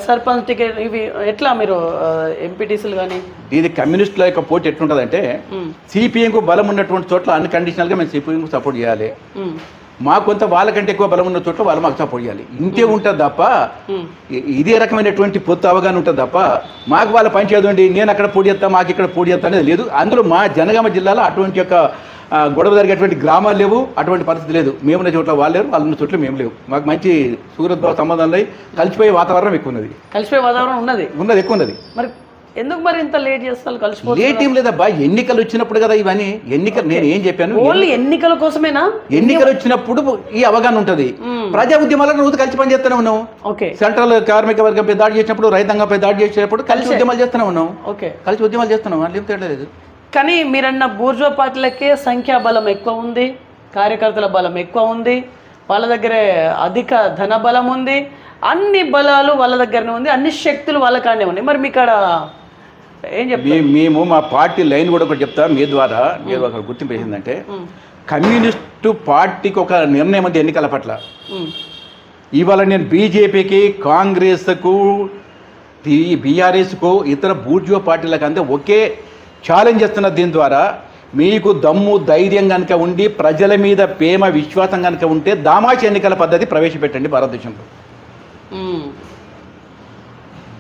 సర్పంచ్ టికెట్ ఇవి ఎట్లా మీరు ఎంపీటీసీలు కానీ? ఇది కమ్యూనిస్టుల యొక్క పోటీ ఎట్లుంటుందంటే సిపిఎంకు బలం ఉన్నటువంటి చోట్ల అన్కండిషనల్గా మేము సిపిఎంకు సపోర్ట్ చేయాలి. మాకు కొంత వాళ్ళకంటే ఎక్కువ బలం ఉన్న చోట్ల వాళ్ళు మాకు సపోర్ట్ చేయాలి. ఇంతే ఉంటుంది తప్ప ఇదే రకమైనటువంటి పొత్తు అవగాహన ఉంటుంది తప్ప మాకు వాళ్ళ పని చేయదండి, నేను అక్కడ పోటీ చేస్తా, మాకు ఇక్కడ పోటీ చేస్తా అనేది లేదు. అందులో మా జనగామ జిల్లాలో అటువంటి యొక్క గొడవ జరిగేటువంటి గ్రామాలు లేవు, అటువంటి పరిస్థితి లేదు. మేమున్న చోట్ల వాళ్ళు లేరు, వాళ్ళు ఉన్న చోట్ల మేము లేవు. మాకు మంచి సూరద్భావ సంబంధాలు కలిసిపోయే వాతావరణం ఎక్కువ ఉన్నది. కలిసిపోయే వాతావరణం ఉన్నది ఎక్కువ ఉన్నది. మరి ఎందుకు మరి ఇంత లేట్ చేస్తారు? కలిసిపోతే లేట్ ఏం లేదబ్బా, ఎన్నికలు వచ్చినప్పుడు కదా ఇవన్నీ. ఎన్నికలు నేను ఏం చెప్పాను, ఓన్లీ ఎన్నికల కోసమేనా? ఎన్నికలు వచ్చినప్పుడు ఈ అవగాహన ఉంటది. ప్రజా ఉద్యమాలను రోజు కలిసి పని చేస్తూనే ఉన్నాం. సెంట్రల్ కార్మిక వర్గంపై దాడి చేసినప్పుడు, రైతాంగంపై దాడి చేసేటప్పుడు కలిసి ఉద్యమాలు చేస్తూనే ఉన్నాం. కలిసి ఉద్యమాలు చేస్తున్నాం, వాళ్ళు ఏం తేడలేదు. కానీ మీరన్న బూర్జువా పార్టీలకే సంఖ్యాబలం ఎక్కువ ఉంది, కార్యకర్తల బలం ఎక్కువ ఉంది, వాళ్ళ దగ్గరే అధిక ధన బలం ఉంది, అన్ని బలాలు వాళ్ళ దగ్గరనే ఉంది, అన్ని శక్తులు వాళ్ళ కానే ఉన్నాయి. మరి మీ కాడ ఏం చెప్తారు? మేము మా పార్టీ లైన్ కూడా ఒకటి చెప్తా మీ ద్వారా. మీరు ఒక గుర్తింపు వేసిందంటే కమ్యూనిస్టు పార్టీకి ఒక నిర్ణయం ఉంది ఎన్నికల పట్ల. ఇవాళ నేను బీజేపీకి, కాంగ్రెస్కు, బీఆర్ఎస్కు, ఇతర బూర్జువా పార్టీలకు అంతే ఒకే ఛాలెంజ్ చేస్తున్న. దీని ద్వారా మీకు దమ్ము ధైర్యం కనుక ఉండి ప్రజల మీద ప్రేమ విశ్వాసం కనుక ఉంటే దామాషి ఎన్నికల పద్ధతి ప్రవేశపెట్టండి భారతదేశంలో.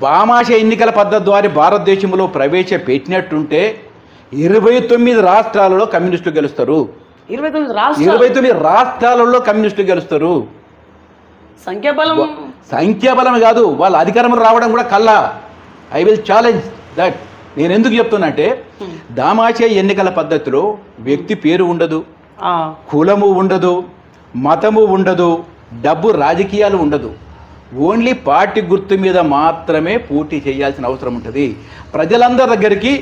దామాషి ఎన్నికల పద్ధతి ద్వారా భారతదేశంలో ప్రవేశపెట్టినట్టుంటే 29 రాష్ట్రాలలో కమ్యూనిస్టులు గెలుస్తారు. 29 రాష్ట్రాలలో కమ్యూనిస్టులు గెలుస్తారు. సంఖ్యాబలం కాదు, వాళ్ళ అధికారంలో రావడం కూడా కల్లా. I will challenge that. నేను ఎందుకు చెప్తున్నంటే దామాషి ఎన్నికల పద్ధతిలో వ్యక్తి పేరు ఉండదు, కులము ఉండదు, మతము ఉండదు, డబ్బు రాజకీయాలు ఉండదు. ఓన్లీ పార్టీ గుర్తు మీద మాత్రమే పోటీ చేయాల్సిన అవసరం ఉంటుంది. ప్రజలందరి దగ్గరికి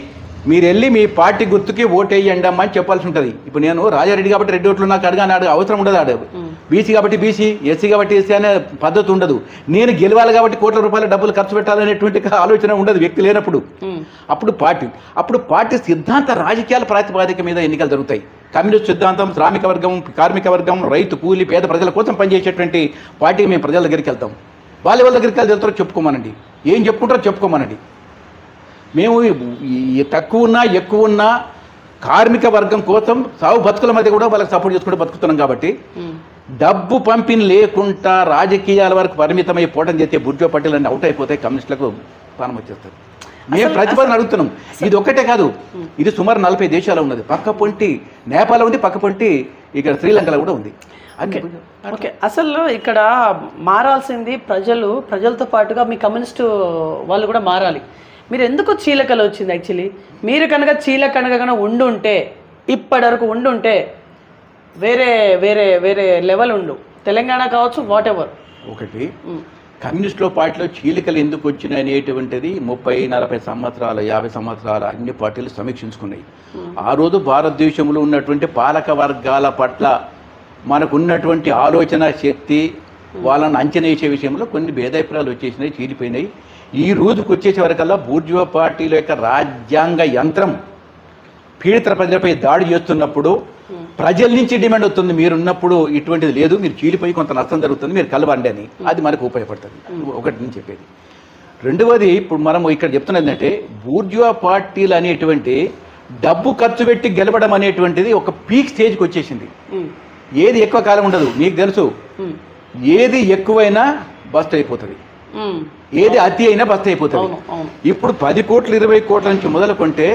మీరు వెళ్ళి మీ పార్టీ గుర్తుకి ఓటేయండి అమ్మా అని చెప్పాల్సి ఉంటుంది. ఇప్పుడు నేను రాజారెడ్డి కాబట్టి రెడ్డి ఓట్లు నాకు అడగానే అవసరం ఉండదు. బీసీ కాబట్టి బీసీ, ఎస్సీ కాబట్టి ఎస్సీ అనే పద్ధతి ఉండదు. నేను గెలవాలి కాబట్టి కోట్ల రూపాయల డబ్బులు ఖర్చు పెట్టాలనేటువంటి ఆలోచన ఉండదు వ్యక్తి లేనప్పుడు. అప్పుడు పార్టీ సిద్ధాంత రాజకీయాల ప్రాతిపాదిక మీద ఎన్నికలు జరుగుతాయి. కమ్యూనిస్ట్ సిద్ధాంతం, శ్రామిక వర్గం, కార్మిక వర్గం, రైతు, కూలి, పేద ప్రజల కోసం పనిచేసేటువంటి పార్టీకి మేము ప్రజల దగ్గరికి వెళ్తాం. వాళ్ళ దగ్గరికి వెళ్తారో చెప్పుకోమనండి, ఏం చెప్పుకుంటారో చెప్పుకోమనండి. మేము తక్కువ ఉన్నా ఎక్కువ ఉన్నా కార్మిక వర్గం కోసం సాగు బతుకుల మధ్య కూడా వాళ్ళకి సపోర్ట్ చేసుకుంటూ బతుకుతున్నాం. కాబట్టి డబ్బు పంపిణీ లేకుండా రాజకీయాల వరకు పరిమితమై పోవడం చేస్తే బూర్జువా పార్టీలన్నీ అవుట్ అయిపోతాయి, కమ్యూనిస్టులకు పానం వచ్చేస్తారు. మేము ప్రతిపాదన అడుగుతున్నాం. ఇది ఒక్కటే కాదు, ఇది సుమారు 40 దేశాలు ఉన్నది. పక్క పొంటి నేపాల్ ఉంది, పక్క పొంటి ఇక్కడ శ్రీలంకలో కూడా ఉంది. ఓకే, అసలు ఇక్కడ మారాల్సింది ప్రజలతో పాటుగా మీ కమ్యూనిస్టు వాళ్ళు కూడా మారాలి. మీరు ఎందుకు చీలకలు వచ్చింది? యాక్చువల్లీ మీరు కనుక చీలకనగా ఉండుంటే, ఇప్పటి వరకు ఉండుంటే వేరే వేరే వేరే లెవెల్ ఉండు, తెలంగాణ కావచ్చు, వాట్ ఎవర్. ఒకటి కమ్యూనిస్టుల పార్టీలో చీలికలు ఎందుకు వచ్చినాయి అనేటువంటిది 30-40 సంవత్సరాలు 50 సంవత్సరాలు అన్ని పార్టీలు సమీక్షించుకున్నాయి. ఆ రోజు భారతదేశంలో ఉన్నటువంటి పాలక వర్గాల పట్ల మనకున్నటువంటి ఆలోచన శక్తి, వాళ్ళని అంచనా వేసే విషయంలో కొన్ని భేదాభిప్రాయాలు వచ్చేసినాయి, చీలిపోయినాయి. ఈ రోజుకు వచ్చేసే వరకల్లా బూర్జువా పార్టీల యొక్క రాజ్యాంగ యంత్రం పీడిత ప్రజలపై దాడి చేస్తున్నప్పుడు ప్రజల నుంచి డిమాండ్ అవుతుంది, మీరున్నప్పుడు ఇటువంటిది లేదు, మీరు చీలిపోయి కొంత నష్టం జరుగుతుంది, మీరు కలవండి అని. అది మనకు ఉపయోగపడుతుంది. ఒకటి నేను చెప్పేది. రెండవది, ఇప్పుడు మనం ఇక్కడ చెప్తున్నది ఏంటంటే బూర్జువా పార్టీలు అనేటువంటి డబ్బు ఖర్చు పెట్టి గెలవడం అనేటువంటిది ఒక పీక్ స్టేజ్కి వచ్చేసింది. ఏది ఎక్కువ కాలం ఉండదు, మీకు తెలుసు. ఏది ఎక్కువైనా బస్ట్ అయిపోతుంది, ఏది అతి అయినా బస్ట్ అయిపోతుంది. ఇప్పుడు 10 కోట్లు 20 కోట్ల నుంచి మొదలుకుంటే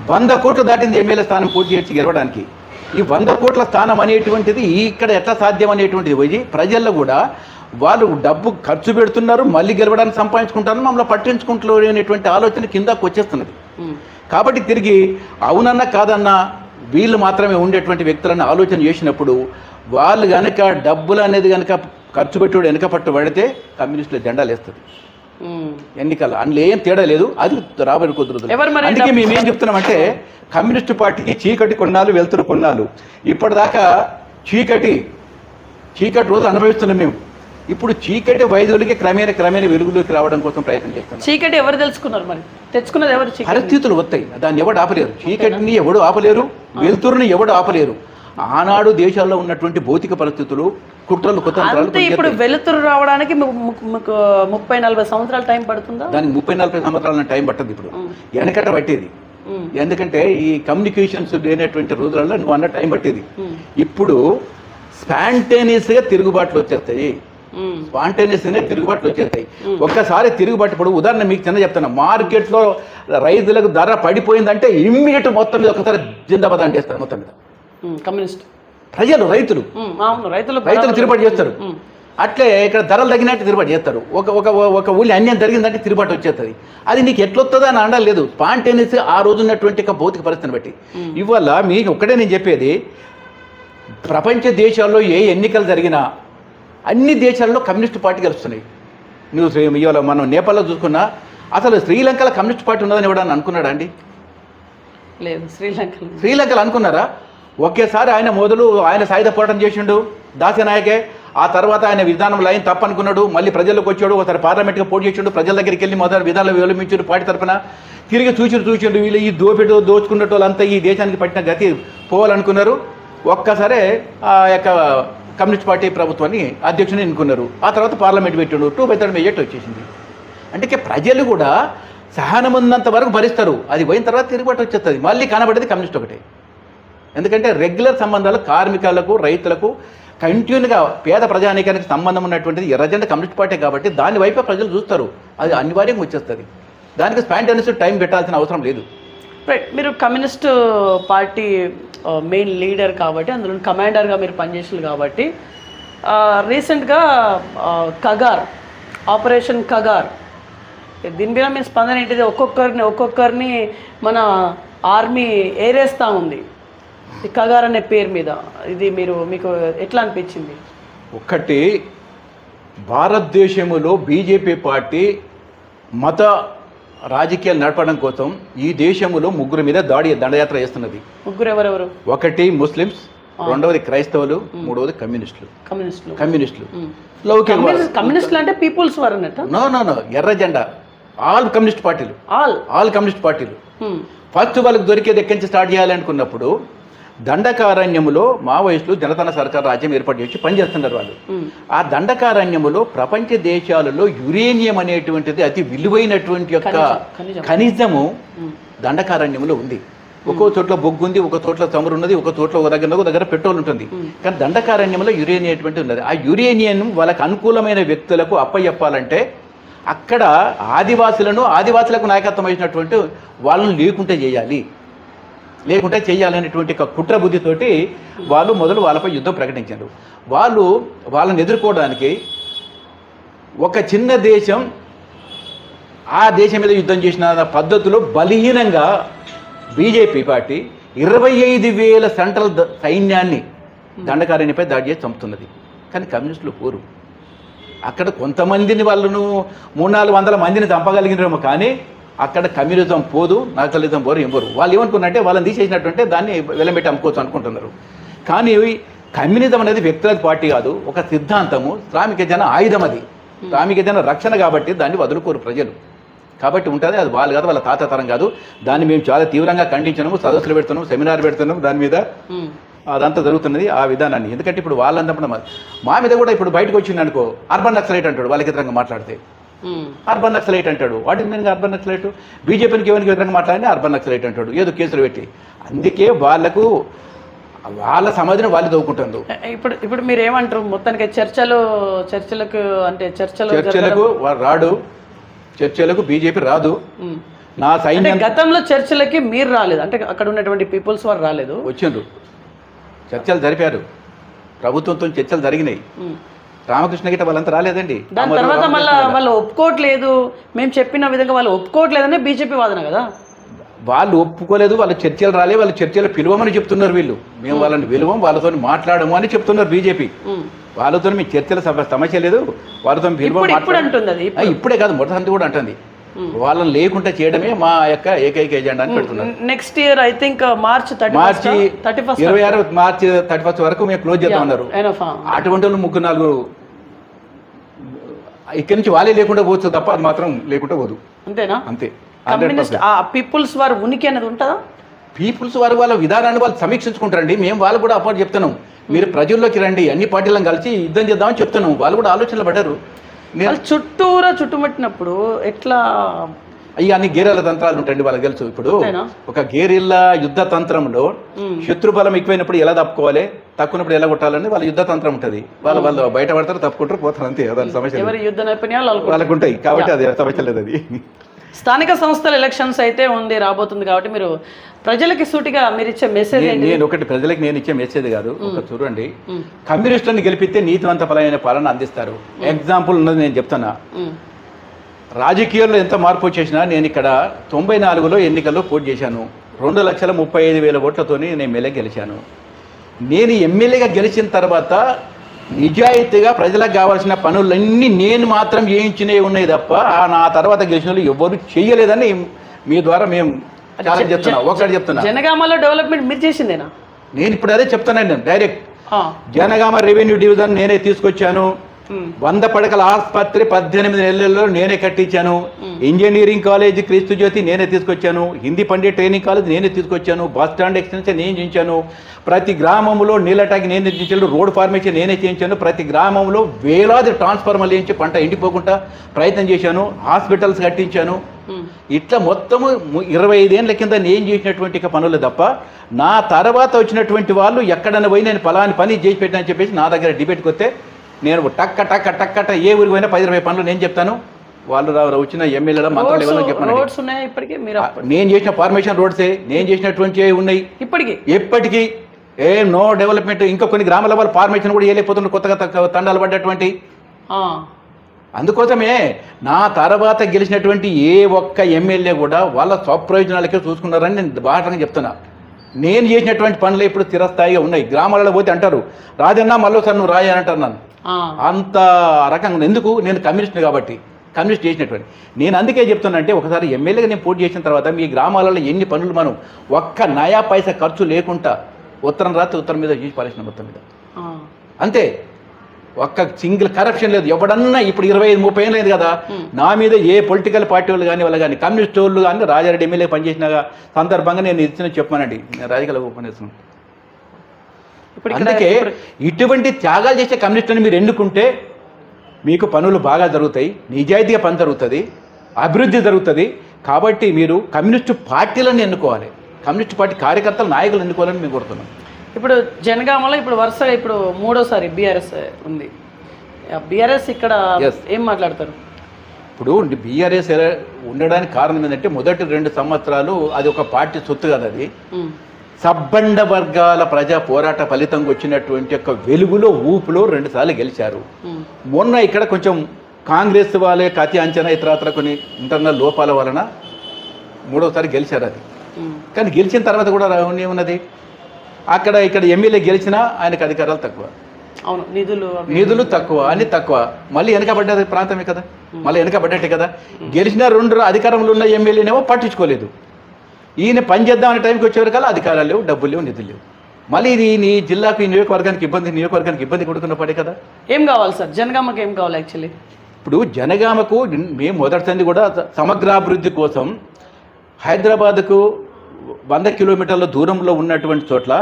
100 కోట్లు దాటింది ఎమ్మెల్యే స్థానం పోటీ చేసి గెలవడానికి. ఈ 100 కోట్ల స్థానం అనేటువంటిది ఇక్కడ ఎట్లా సాధ్యం అనేటువంటిది పోయి ప్రజల్లో కూడా వాళ్ళు డబ్బు ఖర్చు పెడుతున్నారు, మళ్ళీ గెలవడానికి సంపాదించుకుంటారు, మమ్మల్ని పట్టించుకుంటారు అనేటువంటి ఆలోచన కిందకు వచ్చేస్తున్నది. కాబట్టి తిరిగి అవునన్నా కాదన్నా వీళ్ళు మాత్రమే ఉండేటువంటి వ్యక్తులను ఆలోచన చేసినప్పుడు వాళ్ళు కనుక డబ్బులు అనేది కనుక ఖర్చు పెట్టుడు వెనక పట్టు పడితే కమ్యూనిస్టుల జెండాలు వేస్తుంది. ఎన్నికల అందులో ఏం తేడా లేదు. అది రాబోయే కుదరదు. అందుకే మేము ఏం చెప్తున్నామంటే కమ్యూనిస్టు పార్టీకి చీకటి కొన్నాళ్ళు వెళ్తున్న కొన్నాళ్ళు. ఇప్పటిదాకా చీకటి రోజు అనుభవిస్తున్నాం మేము. ఇప్పుడు చీకటి వైద్యులకి క్రమేణా వెలుగులోకి రావడం కోసం ప్రయత్నం చేస్తున్నాం. చీకటి ఎవరు తెలుసుకున్నారు మరి? తెచ్చుకున్నది ఎవరు? పరిస్థితులు వస్తాయి, దాన్ని ఎవడు ఆపలేరు. చీకటిని ఎవడు ఆపలేరు, వెలుతురుని ఎవడు ఆపలేరు. ఆనాడు దేశాల్లో ఉన్నటువంటి భౌతిక పరిస్థితులు, కుట్రలు, కుతంత్రాలు. ఇప్పుడు వెలుతురు రావడానికి 30-40 సంవత్సరాల టైం పడుతుందా? దానికి 30-40 సంవత్సరాల టైం పట్టదు. ఇప్పుడు వెనకట పట్టేది. ఎందుకంటే ఈ కమ్యూనికేషన్స్ లేనటువంటి రోజులలో నువ్వు అన్న టైం పట్టేది. ఇప్పుడు స్పాంటేనియస్గా తిరుగుబాట్లు వచ్చేస్తాయి. ఒక్కసారి తిరుగుబాటు. ఇప్పుడు ఉదాహరణ మీకు చిన్న చెప్తాను. మార్కెట్లో రైతులకు ధర పడిపోయిందంటే ఇమ్మీడియట్ మొత్తం మీద ఒకసారి జిందాబాద్ అంటేస్తారు. మొత్తం మీద కమ్యూనిస్ట్ ప్రజలు, రైతులు తిరుగుబాటు చేస్తారు. అట్లే ఇక్కడ ధరలు తగ్గినట్టు తిరుగుబాటు చేస్తారు. ఒక ఊళ్ళో అన్యాయం జరిగిందంటే తిరుగుబాటు వచ్చేస్తుంది. అది నీకు ఎట్లొస్తుందో అని అనలేదు. స్పాంటేనియస్ ఆ రోజు ఉన్నటువంటి భౌతిక పరిస్థితిని బట్టి. ఇవాళ మీకు ఒక్కటే నేను చెప్పేది, ప్రపంచ దేశాల్లో ఏ ఎన్నికలు జరిగినా అన్ని దేశాల్లో కమ్యూనిస్ట్ పార్టీ గెలుస్తున్నాయి. నువ్వు ఇవాళ మనం నేపాల్లో చూసుకున్నా అసలు శ్రీలంకలో కమ్యూనిస్ట్ పార్టీ ఉన్నదని ఎవడని అనుకున్నాడా అండి? లేదు. శ్రీలంకలో అనుకున్నారా? ఒకేసారి ఆయన సాయుధ పోరాటం చేసిండు దాసనాయకే. ఆ తర్వాత ఆయన విధానం లైన్ తప్పనుకున్నాడు. మళ్ళీ ప్రజల్లోకి వచ్చాడు. ఒకసారి పార్లమెంట్గా పోటీ చేసిండు. ప్రజల దగ్గరికి వెళ్ళి మొదటి విధానాలు వివరించాడు పార్టీ తరఫున. తిరిగి చూసిండు వీళ్ళు ఈ దోచుకున్నట్టు వాళ్ళంతా ఈ దేశానికి పట్టిన గతి పోవాలనుకున్నారు. ఒక్కసారే ఆ యొక్క కమ్యూనిస్ట్ పార్టీ ప్రభుత్వాన్ని అధ్యక్షుని ఎన్నుకున్నారు. ఆ తర్వాత పార్లమెంట్ పెట్టాడు. 2/3 మెజార్టీ వచ్చేసింది. అంటే ప్రజలు కూడా సహనం ఉన్నంత వరకు భరిస్తారు. అది పోయిన తర్వాత తిరుగుబాటు వచ్చేస్తుంది. మళ్ళీ కనబడేది కమ్యూనిస్ట్ ఒకటే. ఎందుకంటే రెగ్యులర్ సంబంధాలు కార్మికులకు, రైతులకు కంటిన్యూగా పేద ప్రజానీకానికి సంబంధం ఉన్నటువంటిది ఎర్రజెండా కమ్యూనిస్ట్ పార్టీ కాబట్టి దాని వైపే ప్రజలు చూస్తారు. అది అనివార్యంగా వచ్చేస్తుంది. దానికి స్పాంటేనియస్ టైం పెట్టాల్సిన అవసరం లేదు. రైట్. మీరు కమ్యూనిస్ట్ పార్టీ మెయిన్ లీడర్ కాబట్టి, అందులో కమాండర్గా మీరు పనిచేసారు కాబట్టి, రీసెంట్గా కగార్, ఆపరేషన్ కగార్, దీని మీద మీ స్పందన ఏంటిది? ఒక్కొక్కరిని మన ఆర్మీ ఏరేస్తూ ఉంది ఈ కగార్ అనే పేరు మీద. ఇది మీకు ఎట్లా అనిపించింది? ఒకటి, భారతదేశంలో బీజేపీ పార్టీ మత రాజకీయాలు నడపడం కోసం ఈ దేశంలో 3 మీద దండయాత్ర చేస్తున్నది. 3 ఎవరెవరు? ఒకటి ముస్లిమ్స్, రెండవది క్రైస్తవులు, మూడవది కమ్యూనిస్టులు. కమ్యూనిస్టులు అంటే పీపుల్స్ వారు అన్నట్టు? నో, ఎర్ర జెండా, ఆల్ కమ్యూనిస్ట్ పార్టీలు. ఫస్ట్ వాళ్ళకి దొరికేది ఎక్కడి నుంచి స్టార్ట్ చేయాలనుకున్నప్పుడు దండకారణ్యములో మావోయిస్టులు జనతాన సర్కార్ రాజ్యం ఏర్పాటు చేసి పనిచేస్తున్నారు వాళ్ళు. ఆ దండకారణ్యములో ప్రపంచ దేశాలలో యురేనియం అనేటువంటిది అతి విలువైనటువంటి యొక్క ఖనిజము దండకారణ్యములో ఉంది. ఒక్కో చోట్ల బొగ్గు ఉంది, ఒక చోట్ల చమురు ఉన్నది, ఒక చోట్ల ఒక దగ్గర పెట్రోల్ ఉంటుంది. కానీ దండకారణ్యంలో యురేనియం అనేటువంటి ఉన్నది. ఆ యురేనియం వాళ్ళకి అనుకూలమైన వ్యక్తులకు అప్పచెప్పాలంటే అక్కడ ఆదివాసులకు నాయకత్వం వహించినటువంటి వాళ్ళని లేకుంటే చేయాలనేటువంటి ఒక కుట్ర బుద్ధితోటి వాళ్ళు వాళ్ళపై యుద్ధం ప్రకటించారు. వాళ్ళని ఎదుర్కోవడానికి ఒక చిన్న దేశం ఆ దేశం మీద యుద్ధం చేసిన పద్ధతిలో బలహీనంగా బీజేపీ పార్టీ 25,000 సెంట్రల్ సైన్యాన్ని దండకారణ్యపై దాడి చేసి చంపుతున్నది. కానీ కమ్యూనిస్టులు పోరు. అక్కడ కొంతమందిని వాళ్ళను 300-400 మందిని చంపగలిగినారేమో, కానీ అక్కడ కమ్యూనిజం పోదు, నక్సలిజం పోరు, ఎంపోరు. వాళ్ళు ఏమనుకున్నారంటే వాళ్ళని తీసేసినట్టుంటే దాన్ని వెలమెట్టి అమ్ముకోవచ్చు అనుకుంటున్నారు. కానీ కమ్యూనిజం అనేది వ్యక్తిగత పార్టీ కాదు, ఒక సిద్ధాంతము, శ్రామిక జన ఆయుధం. అది శ్రామిక జన రక్షణ కాబట్టి దాన్ని వదులుకోరు ప్రజలు. కాబట్టి ఉంటుంది. అది వాళ్ళు కాదు, వాళ్ళ తాతతరం కాదు. దాన్ని మేము చాలా తీవ్రంగా ఖండించినాము, సదస్సులు పెడుతున్నాము, సెమినార్ పెడుతున్నాము, దాని మీద అదంతా జరుగుతున్నది ఆ విధానాన్ని. ఎందుకంటే ఇప్పుడు వాళ్ళందప్పుడు మా మీద కూడా ఇప్పుడు బయటకు వచ్చింది అనుకో, అర్బన్ నక్సలైట్ అంటాడు వాళ్ళకి వ్యతిరేకంగా మాట్లాడితే. అర్బన్ నక్సలైట్ అంటాడు. వాటికి నేను అర్బన్ నక్సలైట్, బీజేపీకి ఎవరికి వ్యతిరేకంగా మాట్లాడినా అర్బన్ నక్సలైట్ అంటాడు, ఏదో కేసులు పెట్టి. అందుకే వాళ్ళ సమాధిని వాళ్ళు చదువుకుంటారు. ఇప్పుడు మీరు ఏమంటారు? మొత్తానికి చర్చలకు బీజేపీ రాదు. నా సైన్యం గతంలో చర్చలకి మీరు రాలేదు అంటే అక్కడ ఉన్నటువంటి పీపుల్స్ వారు రాలేదు, వచ్చిండ్రు, చర్చలు జరిపారు, ప్రభుత్వంతో చర్చలు జరిగినాయి. రామకృష్ణ గిట్ట వాళ్ళంతా రాలేదండి. దాని తర్వాత వాళ్ళు ఒప్పుకోవట్లేదు, మేము చెప్పిన విధంగా వాళ్ళు ఒప్పుకోవట్లేదని బీజేపీ వాదన కదా. వాళ్ళు ఒప్పుకోలేదు, వాళ్ళు చర్చలు రాలే, వాళ్ళు చర్చలు పిలువమని చెప్తున్నారు. వీళ్ళు మేము వాళ్ళని పిలువం, వాళ్ళతో మాట్లాడము అని చెప్తున్నారు బీజేపీ. వాళ్ళతో మీ చర్చల సమస్య లేదు, వాళ్ళతో ఇప్పుడు అంటుంది అది ఇప్పుడే కాదు మొదటి కూడా అంటుంది. వాళ్ళని లేకుండా చేయడమే మా యొక్క ఏకైక ఎజెండా అని పెడుతున్నారు. నెక్స్ట్ ఇయర్ ఐ థింక్ మార్చి 26 మార్చి 31 వరకు మేము క్లోజ్ చేద్దాం అన్నారు. అటువంటి వాళ్ళు 3-4 ఇక్కడి నుంచి వాళ్ళే లేకుండా పోవచ్చు తప్ప అది మాత్రం లేకుండా పోదు. అంతేనా? అంతే. కమ్యూనిస్ట్ పీపుల్స్ వారు ఉనికి అనేది ఉంటుందా? పీపుల్స్ వారు వాళ్ళ విధానాన్ని వాళ్ళు సమీక్షించుకుంటారండి. మేము వాళ్ళు కూడా అప్పుడు చెప్తున్నాం, మీరు ప్రజల్లోకి రండి, అన్ని పార్టీలను కలిసి యుద్ధం చేద్దామని చెప్తున్నాం. వాళ్ళు కూడా ఆలోచనలు పడ్డారు. చుట్టూరా చుట్టుముట్టినప్పుడు ఎట్లా అయ్యి అన్ని గేరిల్లా తంత్రాలు ఉంటాయండి, వాళ్ళకి తెలుసు. ఇప్పుడు ఒక గేరిల్లా యుద్ధ తంత్రంలో శత్రుబలం ఎక్కువైనప్పుడు ఎలా తప్పుకోవాలి, తక్కువనప్పుడు ఎలా కొట్టాలని వాళ్ళ యుద్ధ తంత్రం ఉంటుంది. వాళ్ళు బయట పడతారు, తప్పుకుంటారు, పోతారు, అంతే. దాని సమస్య యుద్ధ నైపుణ్యాలు వాళ్ళకు ఉంటాయి కాబట్టి అది సమస్య లేదు. అది స్థానిక సంస్థల ఎలక్షన్స్ అయితే ఉంది, రాబోతుంది కాబట్టి మీరు ప్రజలకి సూటిగా మీరు ఇచ్చే మెసేజ్? నేను ఒకటి ప్రజలకి నేను ఇచ్చే మెసేజ్ కాదు, ఒక చూడండి, కమ్యూనిస్టులను గెలిపిస్తే నీతివంతమైన పాలన అందిస్తారు. ఎగ్జాంపుల్ ఉన్నది నేను చెప్తున్నా. రాజకీయాల్లో ఎంత మార్పు వచ్చేసినా నేను ఇక్కడ 94లో ఎన్నికల్లో పోటీ చేశాను. 2,35,000 ఓట్లతో నేను ఎమ్మెల్యే గెలిచాను. నేను ఎమ్మెల్యేగా గెలిచిన తర్వాత నిజాయితీగా ప్రజలకు కావాల్సిన పనులన్నీ నేను మాత్రం చేయించినవి ఉన్నాయి తప్ప నా తర్వాత గెలిచిన వాళ్ళు ఎవరు చేయలేదని మీ ద్వారా మేము ఛాలెంజ్ చెప్తున్నా. ఒకటి చెప్తున్నా, జనగామలో డెవలప్మెంట్ మీరు చేసిందేనా? నేను ఇప్పుడు అదే చెప్తున్నాను. నేను డైరెక్ట్ జనగామ రెవెన్యూ డివిజన్ నేనే తీసుకొచ్చాను. 100 పడకల ఆసుపత్రి 18 నెలల్లో నేనే కట్టించాను. ఇంజనీరింగ్ కాలేజ్ క్రీస్తు జ్యోతి నేనే తీసుకొచ్చాను. హిందీ పండిట్ ట్రైనింగ్ కాలేజ్ నేనే తీసుకొచ్చాను. బస్ స్టాండ్ ఎక్స్టెన్షన్ నేను చేయించాను. ప్రతి గ్రామంలో నీళ్ళ ట్యాంక్ నేనే చేయించాను. రోడ్ ఫార్మేషన్ నేనే చేయించాను. ప్రతి గ్రామంలో వేలాది ట్రాన్స్ఫార్మర్లు వేయించి పంట ఎండిపోకుండా ప్రయత్నం చేశాను. హాస్పిటల్స్ కట్టించాను. ఇట్లా మొత్తము 25 ఏళ్ళ కింద నేను చేసినటువంటి పనులు తప్ప నా తర్వాత వచ్చినటువంటి వాళ్ళు ఎక్కడన్నా పోయి నేను ఫలాని పని చేసి పెట్టానని చెప్పేసి నా దగ్గర డిబేట్కి వస్తే నేను టక్క టక్క టక్క ఏ ఊరికి పోయినా 10-20 పనులు నేను చెప్తాను. వాళ్ళు వచ్చిన ఎమ్మెల్యేల మంత్రులు చెప్పాను. నేను చేసిన ఫార్మేషన్ రోడ్సే నేను చేసినటువంటి ఉన్నాయి ఇప్పటికీ. No development. ఇంకా కొన్ని గ్రామాల వాళ్ళు ఫార్మేషన్ కూడా వేయలేకపోతున్నారు, కొత్తగా తండాలు పడ్డటువంటి. అందుకోసమే నా తర్వాత గెలిచినటువంటి ఏ ఒక్క ఎమ్మెల్యే కూడా వాళ్ళ స్వప్రయోజనాలకే చూసుకున్నారని నేను బాటంగా చెప్తున్నా. నేను చేసినటువంటి పనులు ఇప్పుడు స్థిరస్థాయిగా ఉన్నాయి. గ్రామాలలో పోతే అంటారు, రాజన్నా మళ్ళీసారి నువ్వు రాయి అని అంటారు నన్ను. అంత రకంగా ఎందుకు? నేను కమ్యూనిస్ట్ కాబట్టి, కమ్యూనిస్ట్ చేసినటువంటి నేను అందుకే చెప్తున్నా. అంటే ఒకసారి ఎమ్మెల్యేగా నేను పోటీ చేసిన తర్వాత మీ గ్రామాలలో ఎన్ని పనులు మనం ఒక్క నయా పైసా ఖర్చు లేకుండా ఉత్తరం రాత్రి ఉత్తరం మీద చేసి పారేసిన మొత్తం మీద అంతే. ఒక్క సింగిల్ కరప్షన్ లేదు. ఎవడన్నా ఇప్పుడు 25-30 ఏళ్ళు లేదు కదా, నా మీద ఏ పొలిటికల్ పార్టీ వాళ్ళు కానీ వాళ్ళు కానీ కమ్యూనిస్ట్ వాళ్ళు కానీ రాజారెడ్డి ఎమ్మెల్యే పనిచేసిన సందర్భంగా నేను ఇచ్చిన చెప్పానండి. నేను రాజకీయాలకు పనిచేస్తున్నాను. అందుకే ఇటువంటి త్యాగాలు చేసే కమ్యూనిస్టుని మీరు ఎన్నుకుంటే మీకు పనులు బాగా జరుగుతాయి, నిజాయితీగా పని జరుగుతుంది, అభివృద్ధి జరుగుతుంది. కాబట్టి మీరు కమ్యూనిస్టు పార్టీలను ఎన్నుకోవాలి, కమ్యూనిస్టు పార్టీ కార్యకర్తలు నాయకులు ఎన్నుకోవాలని మేము కోరుతున్నాం. ఇప్పుడు జనగామలో ఇప్పుడు వరుసగా ఇప్పుడు 3వసారి బీఆర్ఎస్ ఉంది. బీఆర్ఎస్ ఇక్కడ ఏం మాట్లాడతారు? ఇప్పుడు బీఆర్ఎస్ ఉండడానికి కారణం ఏంటంటే మొదటి 2 సంవత్సరాలు అది ఒక పార్టీ సొత్తు కదా, అది సబ్బండ వర్గాల ప్రజా పోరాట ఫలితంగా వచ్చినటువంటి యొక్క వెలుగులో ఊపులో 2 సార్లు గెలిచారు. మొన్న ఇక్కడ కొంచెం కాంగ్రెస్ వాళ్ళే కతి అంచనా ఇతరత్ర కొన్ని ఇంటర్నల్ లోపాల వలన 3వసారి గెలిచారు. అది కానీ గెలిచిన తర్వాత కూడా ఏమున్నది, అక్కడ ఇక్కడ ఎమ్మెల్యే గెలిచినా ఆయనకు అధికారాలు తక్కువ, నిధులు తక్కువ, అన్ని తక్కువ. మళ్ళీ వెనకబడ్డది ప్రాంతమే కదా, మళ్ళీ వెనకబడ్డట్టే కదా. గెలిచిన 2 అధికారంలో ఉన్న ఎమ్మెల్యేనేమో పట్టించుకోలేదు. ఈయన పని చేద్దామనే టైంకి వచ్చేవరకల్లా అధికారాలు లేవు, డబ్బులు లేవు, నిధులు లేవు. మళ్ళీ ఇది నీ జిల్లాకు ఈ నియోజకవర్గానికి ఇబ్బంది కొడుకున్న పడే కదా. ఏం కావాలి సార్ జనగామకి? ఏం కావాలి యాక్చువల్లీ? ఇప్పుడు జనగామకు మేము మొదటిసారి కూడా సమగ్రాభివృద్ధి కోసం హైదరాబాద్కు 100 కిలోమీటర్ల దూరంలో ఉన్నటువంటి చోట్ల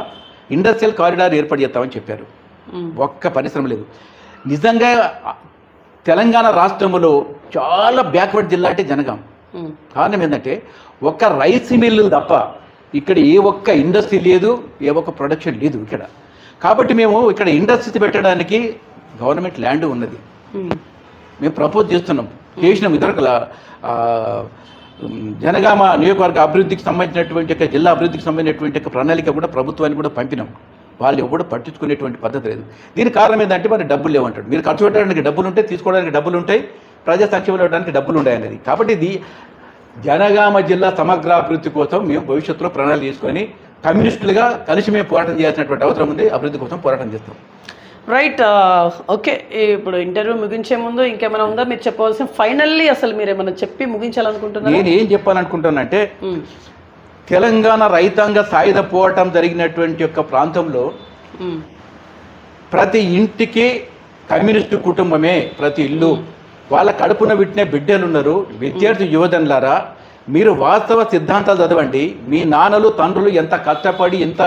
ఇండస్ట్రియల్ కారిడార్ ఏర్పాటు చేస్తామని చెప్పారు. ఒక్క పరిశ్రమ లేదు. నిజంగా తెలంగాణ రాష్ట్రంలో చాలా బ్యాక్వర్డ్ జిల్లా అంటే జనగాం. కారణం ఏంటంటే ఒక్క రైస్ మిల్లు తప్ప ఇక్కడ ఏ ఒక్క ఇండస్ట్రీ లేదు, ఏ ఒక్క ప్రొడక్షన్ లేదు ఇక్కడ. కాబట్టి మేము ఇక్కడ ఇండస్ట్రీ పెట్టడానికి గవర్నమెంట్ ల్యాండ్ ఉన్నది, మేము ప్రపోజ్ చేస్తున్నాం, చేసినాం. ఇతరుల జనగామ నియోజకవర్గ అభివృద్ధికి సంబంధించినటువంటి జిల్లా అభివృద్ధికి సంబంధించినటువంటి ప్రణాళిక కూడా ప్రభుత్వానికి కూడా పంపినాం. వాళ్ళు ఎవరు పట్టించుకునేటువంటి పద్ధతి లేదు. దీనికి కారణం ఏంటంటే మరి డబ్బులు లేవంటాడు. మీరు ఖర్చు పెట్టడానికి డబ్బులు ఉంటాయి, తీసుకోవడానికి డబ్బులు ఉంటాయి, ప్రజా సంక్షేమంలో ఇవ్వడానికి డబ్బులు ఉంటాయి అనేది. కాబట్టి ఇది జనగామ జిల్లా సమగ్రాభివృద్ధి కోసం మేము భవిష్యత్తులో ప్రణాళిక తీసుకొని కమ్యూనిస్టులుగా కలిసి మేము పోరాటం చేయాల్సినటువంటి అవసరం ఉంది. అభివృద్ధి కోసం పోరాటం చేస్తాం. రైట్. ఓకే, ఇప్పుడు ఇంటర్వ్యూ ముగించే ముందు ఇంకేమైనా ఉందా మీరు చెప్పవలసిన? ఫైనల్లీ అసలు మీరు ఏమైనా చెప్పి ముగించాలనుకుంటున్నారా? నేను ఏం చెప్పాలనుకుంటున్నానంటే, తెలంగాణ రైతాంగ సాయుధ పోరాటం జరిగినటువంటి యొక్క ప్రాంతంలో ప్రతి ఇంటికి కమ్యూనిస్టు కుటుంబమే, ప్రతి ఇల్లు. వాళ్ళ కడుపున విట్టిన బిడ్డలు ఉన్నారు. విద్యార్థి యువజనులారా, మీరు వాస్తవ సిద్ధాంతాలు చదవండి. మీ నాన్నలు తండ్రులు ఎంత కష్టపడి, ఎంత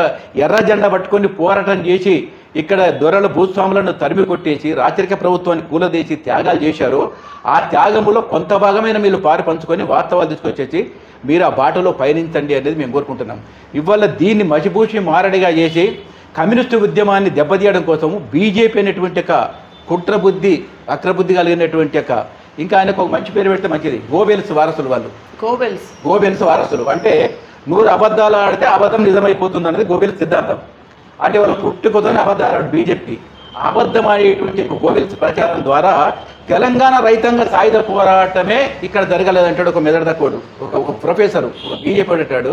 ఎర్ర జెండా పట్టుకొని పోరాటం చేసి ఇక్కడ దొరల భూస్వాములను తరిమి కొట్టేసి రాచరిక ప్రభుత్వాన్ని కూలదేసి త్యాగాలు చేశారో, ఆ త్యాగములో కొంత భాగమైన మీరు పారి పంచుకొని వాస్తవాలు తీసుకొచ్చేసి మీరు ఆ బాటలో పయనించండి అనేది మేము కోరుకుంటున్నాం. ఇవాళ దీన్ని మసిపూసి మారడిగా చేసి కమ్యూనిస్టు ఉద్యమాన్ని దెబ్బతీయడం కోసం బీజేపీ అనేటువంటి ఒక కుట్రబుద్ధి, అక్రబుద్ధి కలిగినటువంటి ఒక, ఇంకా ఆయనకు ఒక మంచి పేరు పెడితే మంచిది, గోబెల్స్ వారసులు. వాళ్ళు గోబెల్స్ వారసులు అంటే 100 అబద్ధాలు ఆడితే అబద్ధం నిజమైపోతుంది అనేది గోబెల్స్ సిద్ధాంతం. అంటే వాళ్ళు పుట్టుకొద్దని అబద్ధాలు బీజేపీ అబద్ధం అనేటువంటి గోబెల్స్ ప్రచారం ద్వారా తెలంగాణ రైతాంగ సాయుధ పోరాటమే ఇక్కడ జరగలేదంటాడు ఒక మెదడుదక్కుడు, ఒక ప్రొఫెసర్, ఒక బీజేపీ అంటాడు,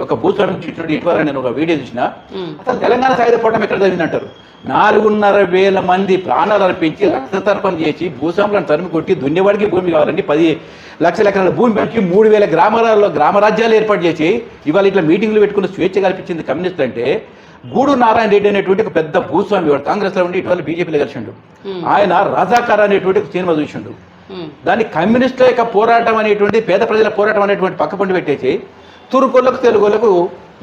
ఒక భూస్వామి చిట్టుడు. ఇటీవల నేను ఒక వీడియో చూసిన, అసలు తెలంగాణ సాయుధ పోరాటం ఎక్కడ జరిగిందంటారు. 4,500,000 మంది ప్రాణాలు అర్పించి రక్తతర్పణ చేసి భూస్వాములను తరిమి కొట్టి దున్నేవాడికి భూమి కావాలండి 10 లక్షల ఎకరాల భూమి పెట్టి 3,000 గ్రామాలలో గ్రామరాజ్యాలు ఏర్పాటు చేసి ఇవాళ ఇట్లా మీటింగ్లు పెట్టుకుని స్వేచ్ఛ కల్పించింది కమ్యూనిస్టులు. అంటే గూడు నారాయణ రెడ్డి అనేటువంటి ఒక పెద్ద భూస్వామి, వాడు కాంగ్రెస్లో ఉండి ఇటీవల బీజేపీలో కలిసిండు. ఆయన రజాకార్ అనేటువంటి ఒక సినిమా చూసిండు. దాన్ని కమ్యూనిస్టుల యొక్క పోరాటం అనేటువంటి, పేద ప్రజల పోరాటం అనేటువంటి పక్క పండు పెట్టేసి తురుకోళ్ళకు తెలుగులకు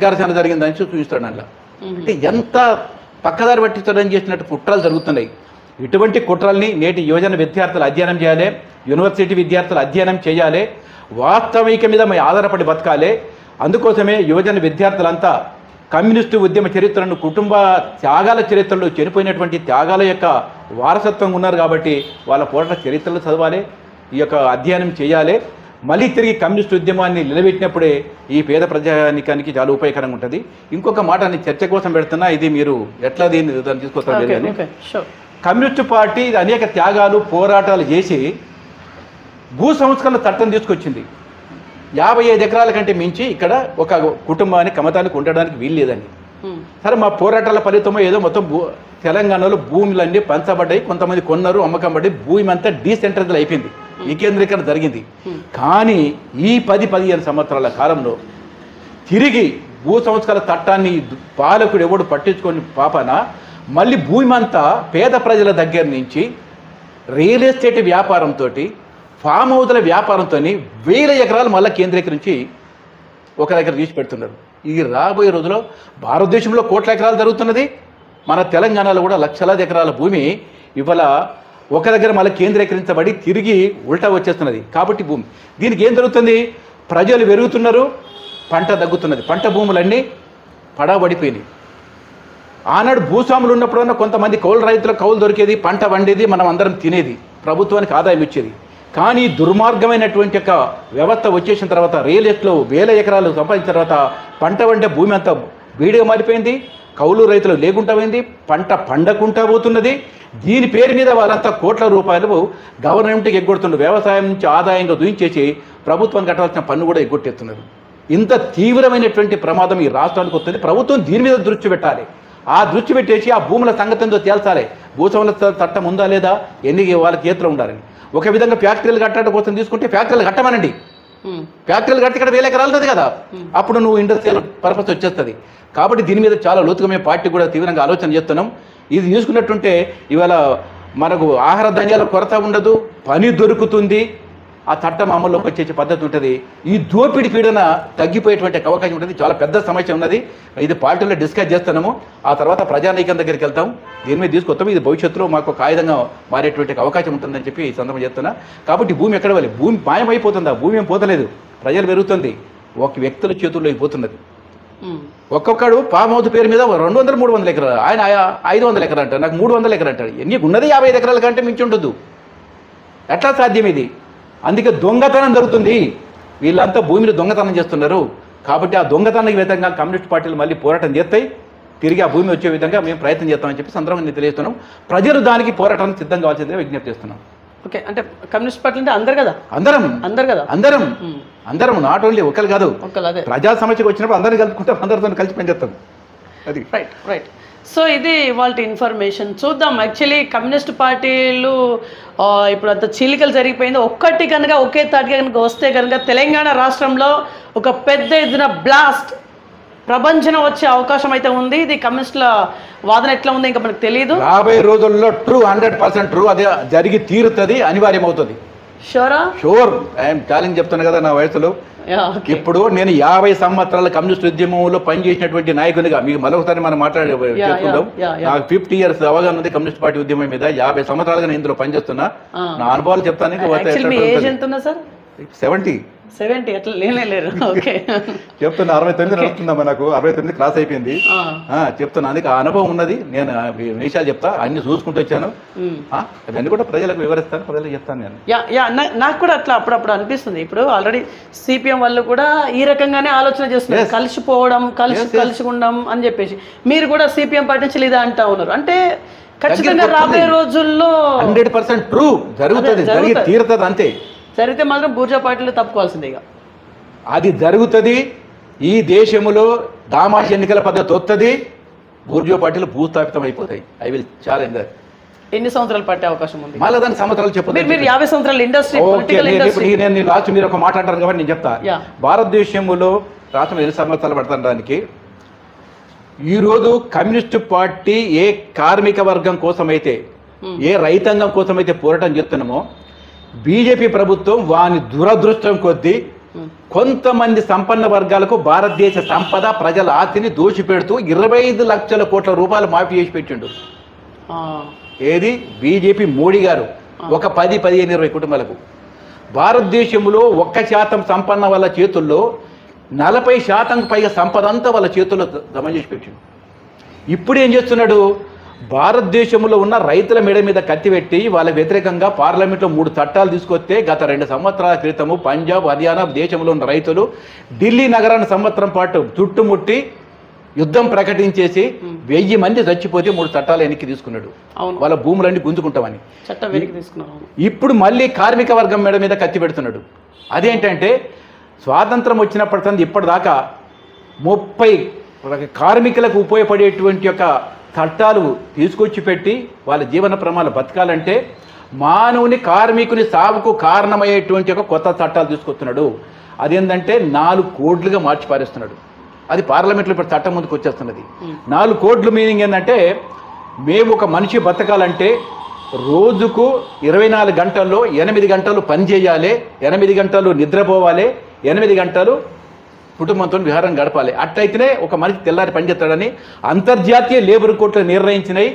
ఘర్షణ జరిగిందని చూపిస్తాడు. అందులో అంటే ఎంత పక్కదారి పట్టించడం చేసినట్టు కుట్రలు జరుగుతున్నాయి. ఇటువంటి కుట్రల్ని నేటి యువజన విద్యార్థులు అధ్యయనం చేయాలి, యూనివర్సిటీ విద్యార్థులు అధ్యయనం చేయాలి, వాస్తవిక మీద మేము ఆధారపడి బతకాలి. అందుకోసమే యువజన విద్యార్థులంతా కమ్యూనిస్టు ఉద్యమ చరిత్రను, కుటుంబ త్యాగాల చరిత్రలో చనిపోయినటువంటి త్యాగాల యొక్క వారసత్వం ఉన్నారు కాబట్టి వాళ్ళ పోరాట చరిత్రలు చదవాలి, ఈ యొక్క అధ్యయనం చేయాలి. మళ్ళీ తిరిగి కమ్యూనిస్టు ఉద్యమాన్ని నిలబెట్టినప్పుడే ఈ పేద ప్రజానికానికి చాలా ఉపయోగకరంగా ఉంటుంది. ఇంకొక మాట నేను చర్చ కోసం పెడుతున్నా, ఇది మీరు ఎట్లా దాన్ని తీసుకొస్తారు. కమ్యూనిస్టు పార్టీ అనేక త్యాగాలు, పోరాటాలు చేసి భూ సంస్కరణ చట్టం తీసుకొచ్చింది. 55 ఎకరాల కంటే మించి ఇక్కడ ఒక కుటుంబానికి కమతానికి ఉండడానికి వీలు లేదండి. సరే, మా పోరాటాల ఫలితమో ఏదో మొత్తం తెలంగాణలో భూములన్నీ పంచబడ్డాయి, కొంతమంది కొన్నారు, అమ్మకం పడ్డాయి, భూమి అంతా డీసెంట్రలైజ్ అయిపోయింది, వికేంద్రీకరణ జరిగింది. కానీ ఈ 10-15 సంవత్సరాల కాలంలో తిరిగి భూ సంస్కరణ చట్టాన్ని పాలకుడు ఎవడు పట్టించుకొని పాపన మళ్ళీ భూమి అంతా పేద ప్రజల దగ్గర నుంచి రియల్ ఎస్టేట్ వ్యాపారంతో, ఫామ్ హౌస్ల వ్యాపారంతో 1000 ఎకరాలు మళ్ళీ కేంద్రీకరించి ఒక దగ్గర తీసి పెడుతున్నారు. ఇది రాబోయే రోజుల్లో భారతదేశంలో కోట్ల ఎకరాలు జరుగుతున్నది, మన తెలంగాణలో కూడా లక్షలాది ఎకరాల భూమి ఇవాళ ఒక దగ్గర మళ్ళీ కేంద్రీకరించబడి తిరిగి ఉల్టా వచ్చేస్తున్నది. కాబట్టి భూమి దీనికి ఏం జరుగుతుంది, ప్రజలు పెరుగుతున్నారు, పంట తగ్గుతున్నది, పంట భూములన్నీ పడబడిపోయినాయి. ఆనాడు భూస్వాములు ఉన్నప్పుడన్నా కొంతమంది కౌలు రైతులకు కౌలు దొరికేది, పంట వండేది, మనం అందరం తినేది, ప్రభుత్వానికి ఆదాయం ఇచ్చేది. కానీ దుర్మార్గమైనటువంటి యొక్క వ్యవస్థ వచ్చేసిన తర్వాత, రియల్ ఎస్టేట్లో 1000 ఎకరాలు సంపాదించిన తర్వాత పంట వండే భూమి అంతా బీడిగా మారిపోయింది, కౌలు రైతులు లేకుండా పోయింది, పంట పండకుండా పోతున్నది. దీని పేరు మీద వాళ్ళంతా కోట్ల రూపాయలు గవర్నమెంట్కి ఎగ్గొడుతున్నారు. వ్యవసాయం నుంచి ఆదాయంగా దూయించేసి ప్రభుత్వం కట్టాల్సిన పన్ను కూడా ఎగ్గొట్టేస్తున్నారు. ఇంత తీవ్రమైనటువంటి ప్రమాదం ఈ రాష్ట్రానికి వస్తుంది. ప్రభుత్వం దీని మీద దృష్టి పెట్టాలి. ఆ దృష్టి పెట్టేసి ఆ భూముల సంగతితో తేల్చాలి. భూస్వాముల చట్టం ఉందా లేదా, ఎన్ని వాళ్ళ చేతిలో ఉండాలని. ఒక విధంగా ఫ్యాక్టరీలు కట్టడం కోసం తీసుకుంటే ఫ్యాక్టరీలు కట్టమనండి, ఫ్యాక్టరీలు కట్టి ఇక్కడ 1000 ఎకరాలు ఉంటుంది కదా, అప్పుడు నువ్వు ఇండస్ట్రియల్ పర్పస్ వచ్చేస్తుంది. కాబట్టి దీని మీద చాలా లోతుగా మేము పార్టీ కూడా తీవ్రంగా ఆలోచన చేస్తున్నాం. ఇది తీసుకున్నట్టుంటే ఇవాళ మనకు ఆహార ధాన్యాల కొరత ఉండదు, పని దొరుకుతుంది, ఆ చట్టం అమల్లోకి వచ్చే పద్ధతి ఉంటుంది. ఈ దోపిడి పీడన తగ్గిపోయేటువంటి అవకాశం ఉంటుంది. చాలా పెద్ద సమస్య ఉన్నది. ఇది పార్టీలో డిస్కస్ చేస్తున్నాము, ఆ తర్వాత ప్రజానీకం దగ్గరికి వెళ్తాం, దీని మీద తీసుకొస్తాము. ఇది భవిష్యత్తులో మాకు ఒక ఆయుధంగా మారేటువంటి అవకాశం ఉంటుందని చెప్పి ఈ సందర్భంగా చెప్తున్నా. కాబట్టి భూమి ఎక్కడ వెళ్ళి, భూమి మాయమైపోతుందా, భూమి ఏం పోతలేదు, ప్రజలు పెరుగుతుంది, ఒక వ్యక్తుల చేతుల్లో పోతున్నది. ఒక్కొక్కడు ఫామ్ హౌస్ పేరు మీద 200-300 ఎకరాలు, ఆయన 500 ఎకరాలు అంటారు, నాకు 300 ఎకరాలు అంటాడు. ఎన్ని ఉన్నది 55 ఎకరాల కంటే మించి ఉండదు. ఎట్లా సాధ్యం ఇది? అందుకే దొంగతనం జరుగుతుంది. వీళ్ళంతా భూమిని దొంగతనం చేస్తున్నారు. కాబట్టి ఆ దొంగతనానికి విధంగా కమ్యూనిస్ట్ పార్టీలు మళ్ళీ పోరాటం చేస్తాయి, తిరిగి ఆ భూమి వచ్చే విధంగా మేము ప్రయత్నం చేస్తామని చెప్పి సందర్భంగా తెలియజేస్తున్నాం. ప్రజలు దానికి పోరాటానికి సిద్ధం కావాల్సిందిగా విజ్ఞప్తి చేస్తున్నాం. ఓకే, అంటే కమ్యూనిస్ట్ పార్టీ అంటే అందరు కదా, అందరం నాట్ ఓన్లీ ఒకరు కాదు, ప్రజా సమస్యకు వచ్చినప్పుడు అందరిని కలుపుకుంటాం, అందరితో కలిసి పనిచేస్తాం. అది రైట్. సో ఇది వాళ్ళ ఇన్ఫర్మేషన్. చూద్దాం. యాక్చువల్లీ కమ్యూనిస్ట్ పార్టీలు ఇప్పుడు అంత చీలికలు జరిగిపోయింది. ఒక్కటి కనుక ఒకే తాటిగా కనుక వస్తే కనుక తెలంగాణ రాష్ట్రంలో ఒక పెద్ద ఎత్తున బ్లాస్ట్ ప్రపంచం వచ్చే అవకాశం అయితే ఉంది. ఇది కమ్యూనిస్టుల వాదన ఎట్లా ఉంది ఇంకా మనకు తెలియదు. రాబోయే రోజుల్లో 100% ట్రూ, అదే జరిగి తీరుతుంది, అనివార్యం అవుతుంది. షూరా? షూర్. ఐఎమ్ ఛాలెంజ్ చెప్తాను కదా నా వయసులో. ఇప్పుడు నేను 50 సంవత్సరాల కమ్యూనిస్ట్ ఉద్యమంలో పనిచేసినటువంటి నాయకునిగా మీకు మరొకసారి మనం చెప్పుకుందాం. నాకు 50 years అవగాహన ఉంది కమ్యూనిస్ట్ పార్టీ ఉద్యమం మీద. 50 సంవత్సరాలుగా నేను ఇందులో పనిచేస్తున్నా. నా అనుభవాలు చెప్తాను. 70 అట్లా లేరు. ఓకే చెప్తున్నా. 69 నడుస్తుందమ్మా, నాకు 69 క్రాస్ అయిపోయింది. చెప్తున్నా, అందుకే ఆ అనుభవం ఉన్నది. నేను విషయాలు చెప్తా, అన్ని చూసుకుంటూ వచ్చాను. అవన్నీ కూడా ప్రజలకు వివరిస్తాను, ప్రజలకు చెప్తాను నేను. నాకు కూడా అట్లా అప్పుడప్పుడు అనిపిస్తుంది. ఇప్పుడు ఆల్రెడీ సిపిఎం వాళ్ళు కూడా ఈ రకంగానే ఆలోచన చేస్తున్నారు, కలిసిపోవడం, కలిసి ఉండం అని చెప్పేసి. మీరు కూడా సిపిఎం పార్టీ నుంచి లేదా అంటా ఉన్నారు. అంటే ఖచ్చితంగా రాబోయే రోజుల్లో 100% ట్రూ జరుగుతుంది, జరిగి తీరుతుంది. అంతే. జరిగితే మాత్రం బూర్జా పార్టీలు తప్పుకోవాల్సిందే. ఇక అది జరుగుతుంది. ఈ దేశంలో దామాష ఎన్నికల పద్ధతి వస్తుంది, బూర్జా పార్టీలు భూస్థాపితం అయిపోతాయి. I will challenge that. ఎన్ని సంవత్సరాలు పట్టే అవకాశం ఉంది? మళ్ళీ దాని సంవత్సరాలు చెప్పండి. మీరు 50 సంవత్సరాల ఇండస్ట్రీ, నేను లాస్ట్ మీరు ఒక మాట్లాడతాను కాబట్టి నేను చెప్తా. భారతదేశంలో రాష్ట్రం ఎన్ని సంవత్సరాలు పడతానికి ఈరోజు కమ్యూనిస్టు పార్టీ ఏ కార్మిక వర్గం కోసమైతే, ఏ రైతాంగం కోసమైతే పోరాటం చేస్తున్నామో, బీజేపీ ప్రభుత్వం వాని దురదృష్టం కొద్దీ కొంతమంది సంపన్న వర్గాలకు భారతదేశ సంపద, ప్రజల ఆస్తిని దోచిపెడుతూ 25 లక్షల కోట్ల రూపాయలు మాఫీ చేసి పెట్టిండు. ఏది? బీజేపీ మోడీ గారు. ఒక 10, 15, 20 కుటుంబాలకు. భారతదేశంలో 1% సంపన్న వాళ్ళ చేతుల్లో 40% పైగా సంపద అంతా వాళ్ళ చేతుల్లో జమ చేసి పెట్టిండు. ఇప్పుడు ఏం చేస్తున్నాడు? భారతదేశంలో ఉన్న రైతుల మెడ మీద కత్తి పెట్టి వాళ్ళకి వ్యతిరేకంగా పార్లమెంట్లో 3 చట్టాలు తీసుకొస్తే గత 2 సంవత్సరాల క్రితము పంజాబ్, హర్యానా దేశంలో ఉన్న రైతులు ఢిల్లీ నగరాన్ని సంవత్సరం పాటు చుట్టుముట్టి యుద్ధం ప్రకటించేసి 1000 మంది చచ్చిపోతే 3 చట్టాలు వెనక్కి తీసుకున్నాడు. వాళ్ళ భూములన్నీ గుంజుకుంటామని. ఇప్పుడు మళ్ళీ కార్మిక వర్గం మెడ మీద కత్తి పెడుతున్నాడు. అదేంటంటే స్వాతంత్రం వచ్చినప్పటి ఇప్పటిదాకా 30 కార్మికులకు ఉపయోగపడేటువంటి యొక్క చట్టాలు తీసుకొచ్చి పెట్టి వాళ్ళ జీవన ప్రమాణాలు బతకాలంటే మానవుని, కార్మికుని సావుకు కారణమయ్యేటువంటి ఒక కొత్త చట్టాలు తీసుకొస్తున్నాడు. అదేంటంటే 4 కోడ్లుగా మార్చి పారేస్తున్నాడు. అది పార్లమెంట్లో ఇప్పుడు చట్టం ముందుకు వచ్చేస్తున్నది. 4 కోడ్లు మీనింగ్ ఏంటంటే, మేము ఒక మనిషి బతకాలంటే రోజుకు 24 గంటల్లో 8 గంటలు పని చేయాలి, 8 గంటలు నిద్రపోవాలి, 8 గంటలు కుటుంబంతో విహారం గడపాలి. అట్లయితేనే ఒక మనిషి తెల్లారి పనిచేస్తాడని అంతర్జాతీయ లేబర్ కోర్టులు నిర్ణయించినాయి.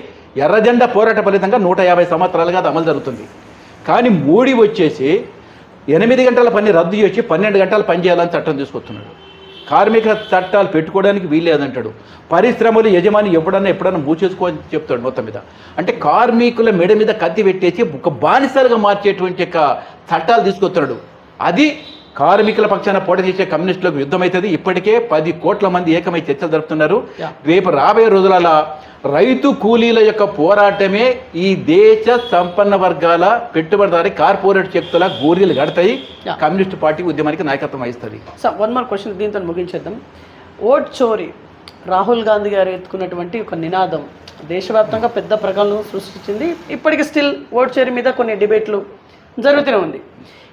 ఎర్రజెండా పోరాట ఫలితంగా 150 సంవత్సరాలుగా అది అమలు జరుగుతుంది. కానీ మోడీ వచ్చేసి 8 గంటల పని రద్దు చేసి 12 గంటలు పని చేయాలని చట్టం తీసుకొస్తున్నాడు. కార్మిక చట్టాలు పెట్టుకోవడానికి వీల్లేదంటాడు. పరిశ్రమలు యజమాని ఎప్పుడన్నా మూసేసుకోని చెప్తాడు మొత్తం మీద. అంటే కార్మికుల మెడ మీద కత్తి పెట్టేసి ఒక బానిసలుగా మార్చేటువంటి చట్టాలు తీసుకొస్తున్నాడు. అది కార్మికుల పక్షాన పోటీ చేసే కమ్యూనిస్టులకు యుద్ధం అవుతుంది. ఇప్పటికే 10 కోట్ల మంది ఏకమై చర్చలు జరుపుతున్నారు. రేపు రాబోయే రోజుల రైతు కూలీల యొక్క పోరాటమే ఈ దేశ సంపన్న వర్గాల పెట్టుబడిదారి కార్పొరేట్ శక్తుల గోరీలు గడతాయి. కమ్యూనిస్ట్ పార్టీ ఉద్యమానికి నాయకత్వం వహిస్తుంది. సార్, 1 more క్వశ్చన్ దీంతో ముగించేద్దాం. ఓట్ చోరీ రాహుల్ గాంధీ గారు ఎత్తుకున్నటువంటి ఒక నినాదం దేశవ్యాప్తంగా పెద్ద ప్రకటనలు సృష్టించింది. ఇప్పటికీ స్టిల్ ఓట్ చోరీ మీద కొన్ని డిబేట్లు జరుగుతూనే ఉంది.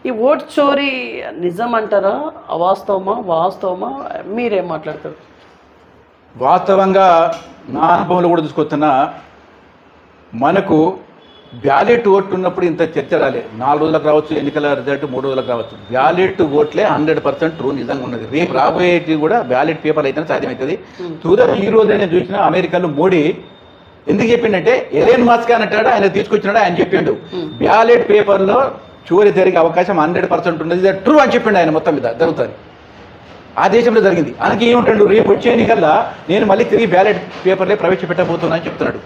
ఈ ఓట్ చోరీ నిజం అంటారా, అవాస్తవమా, వాస్తవమా? మీరేం మాట్లాడతారు? వాస్తవంగా నా అనుభవంలో కూడా తీసుకొస్తున్నా, మనకు బ్యాలెట్ ఓట్లు ఉన్నప్పుడు ఇంత చర్చ రాలే. 4 రోజులకు రావచ్చు, ఎన్నికల రిజల్ట్ 3 రోజులకు రావచ్చు. బ్యాలెట్ ఓట్లే 100% ట్రూ నిజంగా ఉన్నది. రేపు రాబోయేది కూడా బ్యాలెట్ పేపర్లు అయితేనే సాధ్యమవుతుంది. ఈ రోజైనా చూసినా అమెరికాలో మోడీ ఎందుకు చెప్పిండంటే, ఎలెన్ మస్క్ అని అంటాడు, ఆయన తీసుకొచ్చినాడు, ఆయన చెప్పిండు బ్యాలెట్ పేపర్లో చోరీ జరిగే అవకాశం 100% ఉన్నది, ట్రూ అని చెప్పిండు ఆయన. మొత్తం మీద జరుగుతుంది. ఆ దేశంలో జరిగింది. అందుకే ఏముంటాడు, రేపు వచ్చే ఎన్నికల్లా నేను మళ్ళీ తిరిగి బ్యాలెట్ పేపర్లే ప్రవేశపెట్టబోతున్నా అని చెప్తున్నాడు.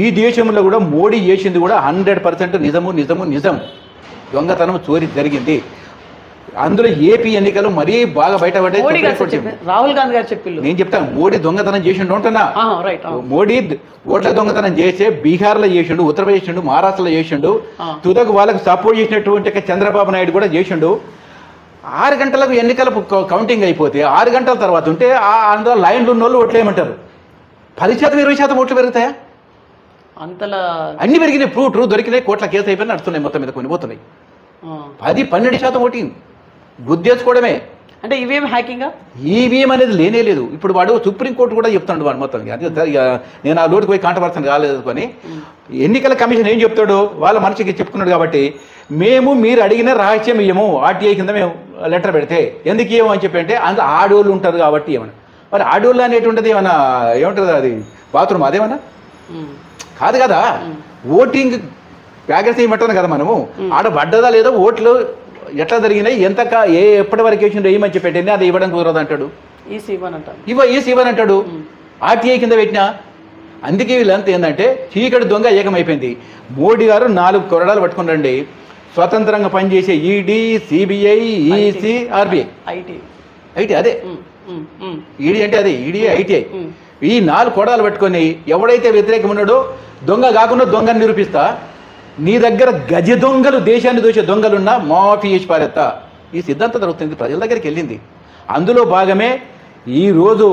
ఈ దేశంలో కూడా మోడీ చేసింది కూడా 100% నిజం. దొంగతనం, చోరీ జరిగింది. అందులో ఏపీ ఎన్నికలు మరీ బాగా బయటపడ్డాయి. రాహుల్ గాంధీ గారు చెప్పిండు. నేను చెప్తాను, మోడీ దొంగతనం చేసిండు అంటున్నా. మోడీ ఓట్ల దొంగతనం చేసే బీహార్లో చేసిండు, ఉత్తరప్రదేశ్, మహారాష్ట్రలో చేసిండు. తుదకు వాళ్ళకు సపోర్ట్ చేసినటువంటి చంద్రబాబు నాయుడు కూడా చేసిండు. 6 గంటలకు ఎన్నికల కౌంటింగ్ అయిపోతే 6 గంటల తర్వాత ఉంటే అందులో లైన్లు ఉన్న వాళ్ళు ఓట్లేయమంటారు. 10% 20% ఓట్లు పెరుగుతాయా? అంతలా అన్ని పెరిగినాయి, ట్రూ దొరికినాయి, కోట్ల కేసు అయిపోయి నడుస్తున్నాయి, మొత్తం మీద కొన్ని పోతున్నాయి. 10-12% ఓటింగ్ గుద్దేసుకోవడమే. అంటే ఇవేం హ్యాకింగా? ఈవీఎం అనేది లేనే లేదు. ఇప్పుడు వాడు సుప్రీంకోర్టు కూడా చెప్తాడు వాడు మొత్తం. నేను ఆ లోటుకు పోయి కాంట్రవర్సన్ కాలేదు కానీ ఎన్నికల కమిషన్ ఏం చెప్తాడు, వాళ్ళ మనిషికి చెప్పుకున్నాడు కాబట్టి మీరు అడిగిన రహస్యం ఇయ్యము, ఆర్టీఐ కింద మేము లెటర్ పెడితే ఎందుకు ఇవ్వము అని చెప్పి అంటే అందులో ఆడోళ్ళు ఉంటారు కాబట్టి ఏమన్నా. మరి ఆడోళ్ళు అనేటువంటిది ఏమన్నా ఏమంటుంది, అది బాత్రూమ్ అదేమన్నా కాదు కదా. ఓటింగ్ ప్యాకెట్స్ వేయమంటాను కదా మనము, ఆడ పడ్డదా లేదో ఓట్లు ఎట్లా జరిగినాయి, ఎప్పటి వరకు వేసిండు వేయమని చెప్పి పెట్టింది, అది ఇవ్వడం కుదరదు అంటాడు. ఈసీవన్ అంటాడు, ఆర్టీఐ కింద పెట్టినా. అందుకే వీళ్ళంతా ఏంటంటే చీకటి దొంగ ఏకమైపోయింది. మోడీ గారు 4 కొరడాలు పట్టుకుని రండి, స్వతంత్రంగా పనిచేసే ED, CBI, EC, RBI, IT అదే ఈడీ అంటే అదే ఈడీ, ఐటీఐ, ఈ 4 కొరడాలు పట్టుకొని ఎవడైతే వ్యతిరేకం ఉన్నాడో దొంగ కాకుండా దొంగని నిరూపిస్తా, నీ దగ్గర గజ దొంగలు, దేశాన్ని దోచే దొంగలున్నా మాఫీ చేసి పారేస్తా. ఈ సిద్ధాంతం జరుగుతుంది, ప్రజల దగ్గరికి వెళ్ళింది. అందులో భాగమే ఈరోజు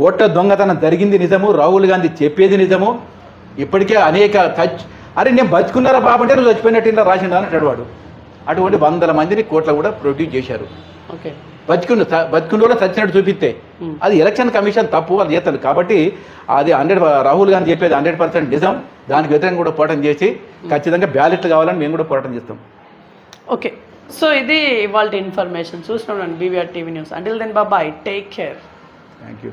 ఓట్ల దొంగతనం జరిగింది నిజము, రాహుల్ గాంధీ చెప్పేది నిజము. ఇప్పటికే అనేక అరే నేను బతుకున్నారా బాబు అంటే నువ్వు చచ్చిపోయినట్టు రాసిండా అని అంటాడు వాడు. అటువంటి 100 మందిని కోట్ల కూడా ప్రొడ్యూస్ చేశారు. బతుకున్న కూడా చచ్చినట్టు చూపిస్తే అది ఎలక్షన్ కమిషన్ తప్పు, అది చేస్తారు. కాబట్టి అది రాహుల్ గాంధీ చెప్పేది 100% నిజం. దానికి వ్యతిరేకంగా కూడా పోరాటం చేసి ఖచ్చితంగా బ్యాలెట్లు కావాలని మేము కూడా పోరాటం చేస్తాం. ఓకే, సో ఇది ఇవాళ ఇన్ఫర్మేషన్ చూస్తున్నాం BVR TV news. Until then bye, take care. Thank you.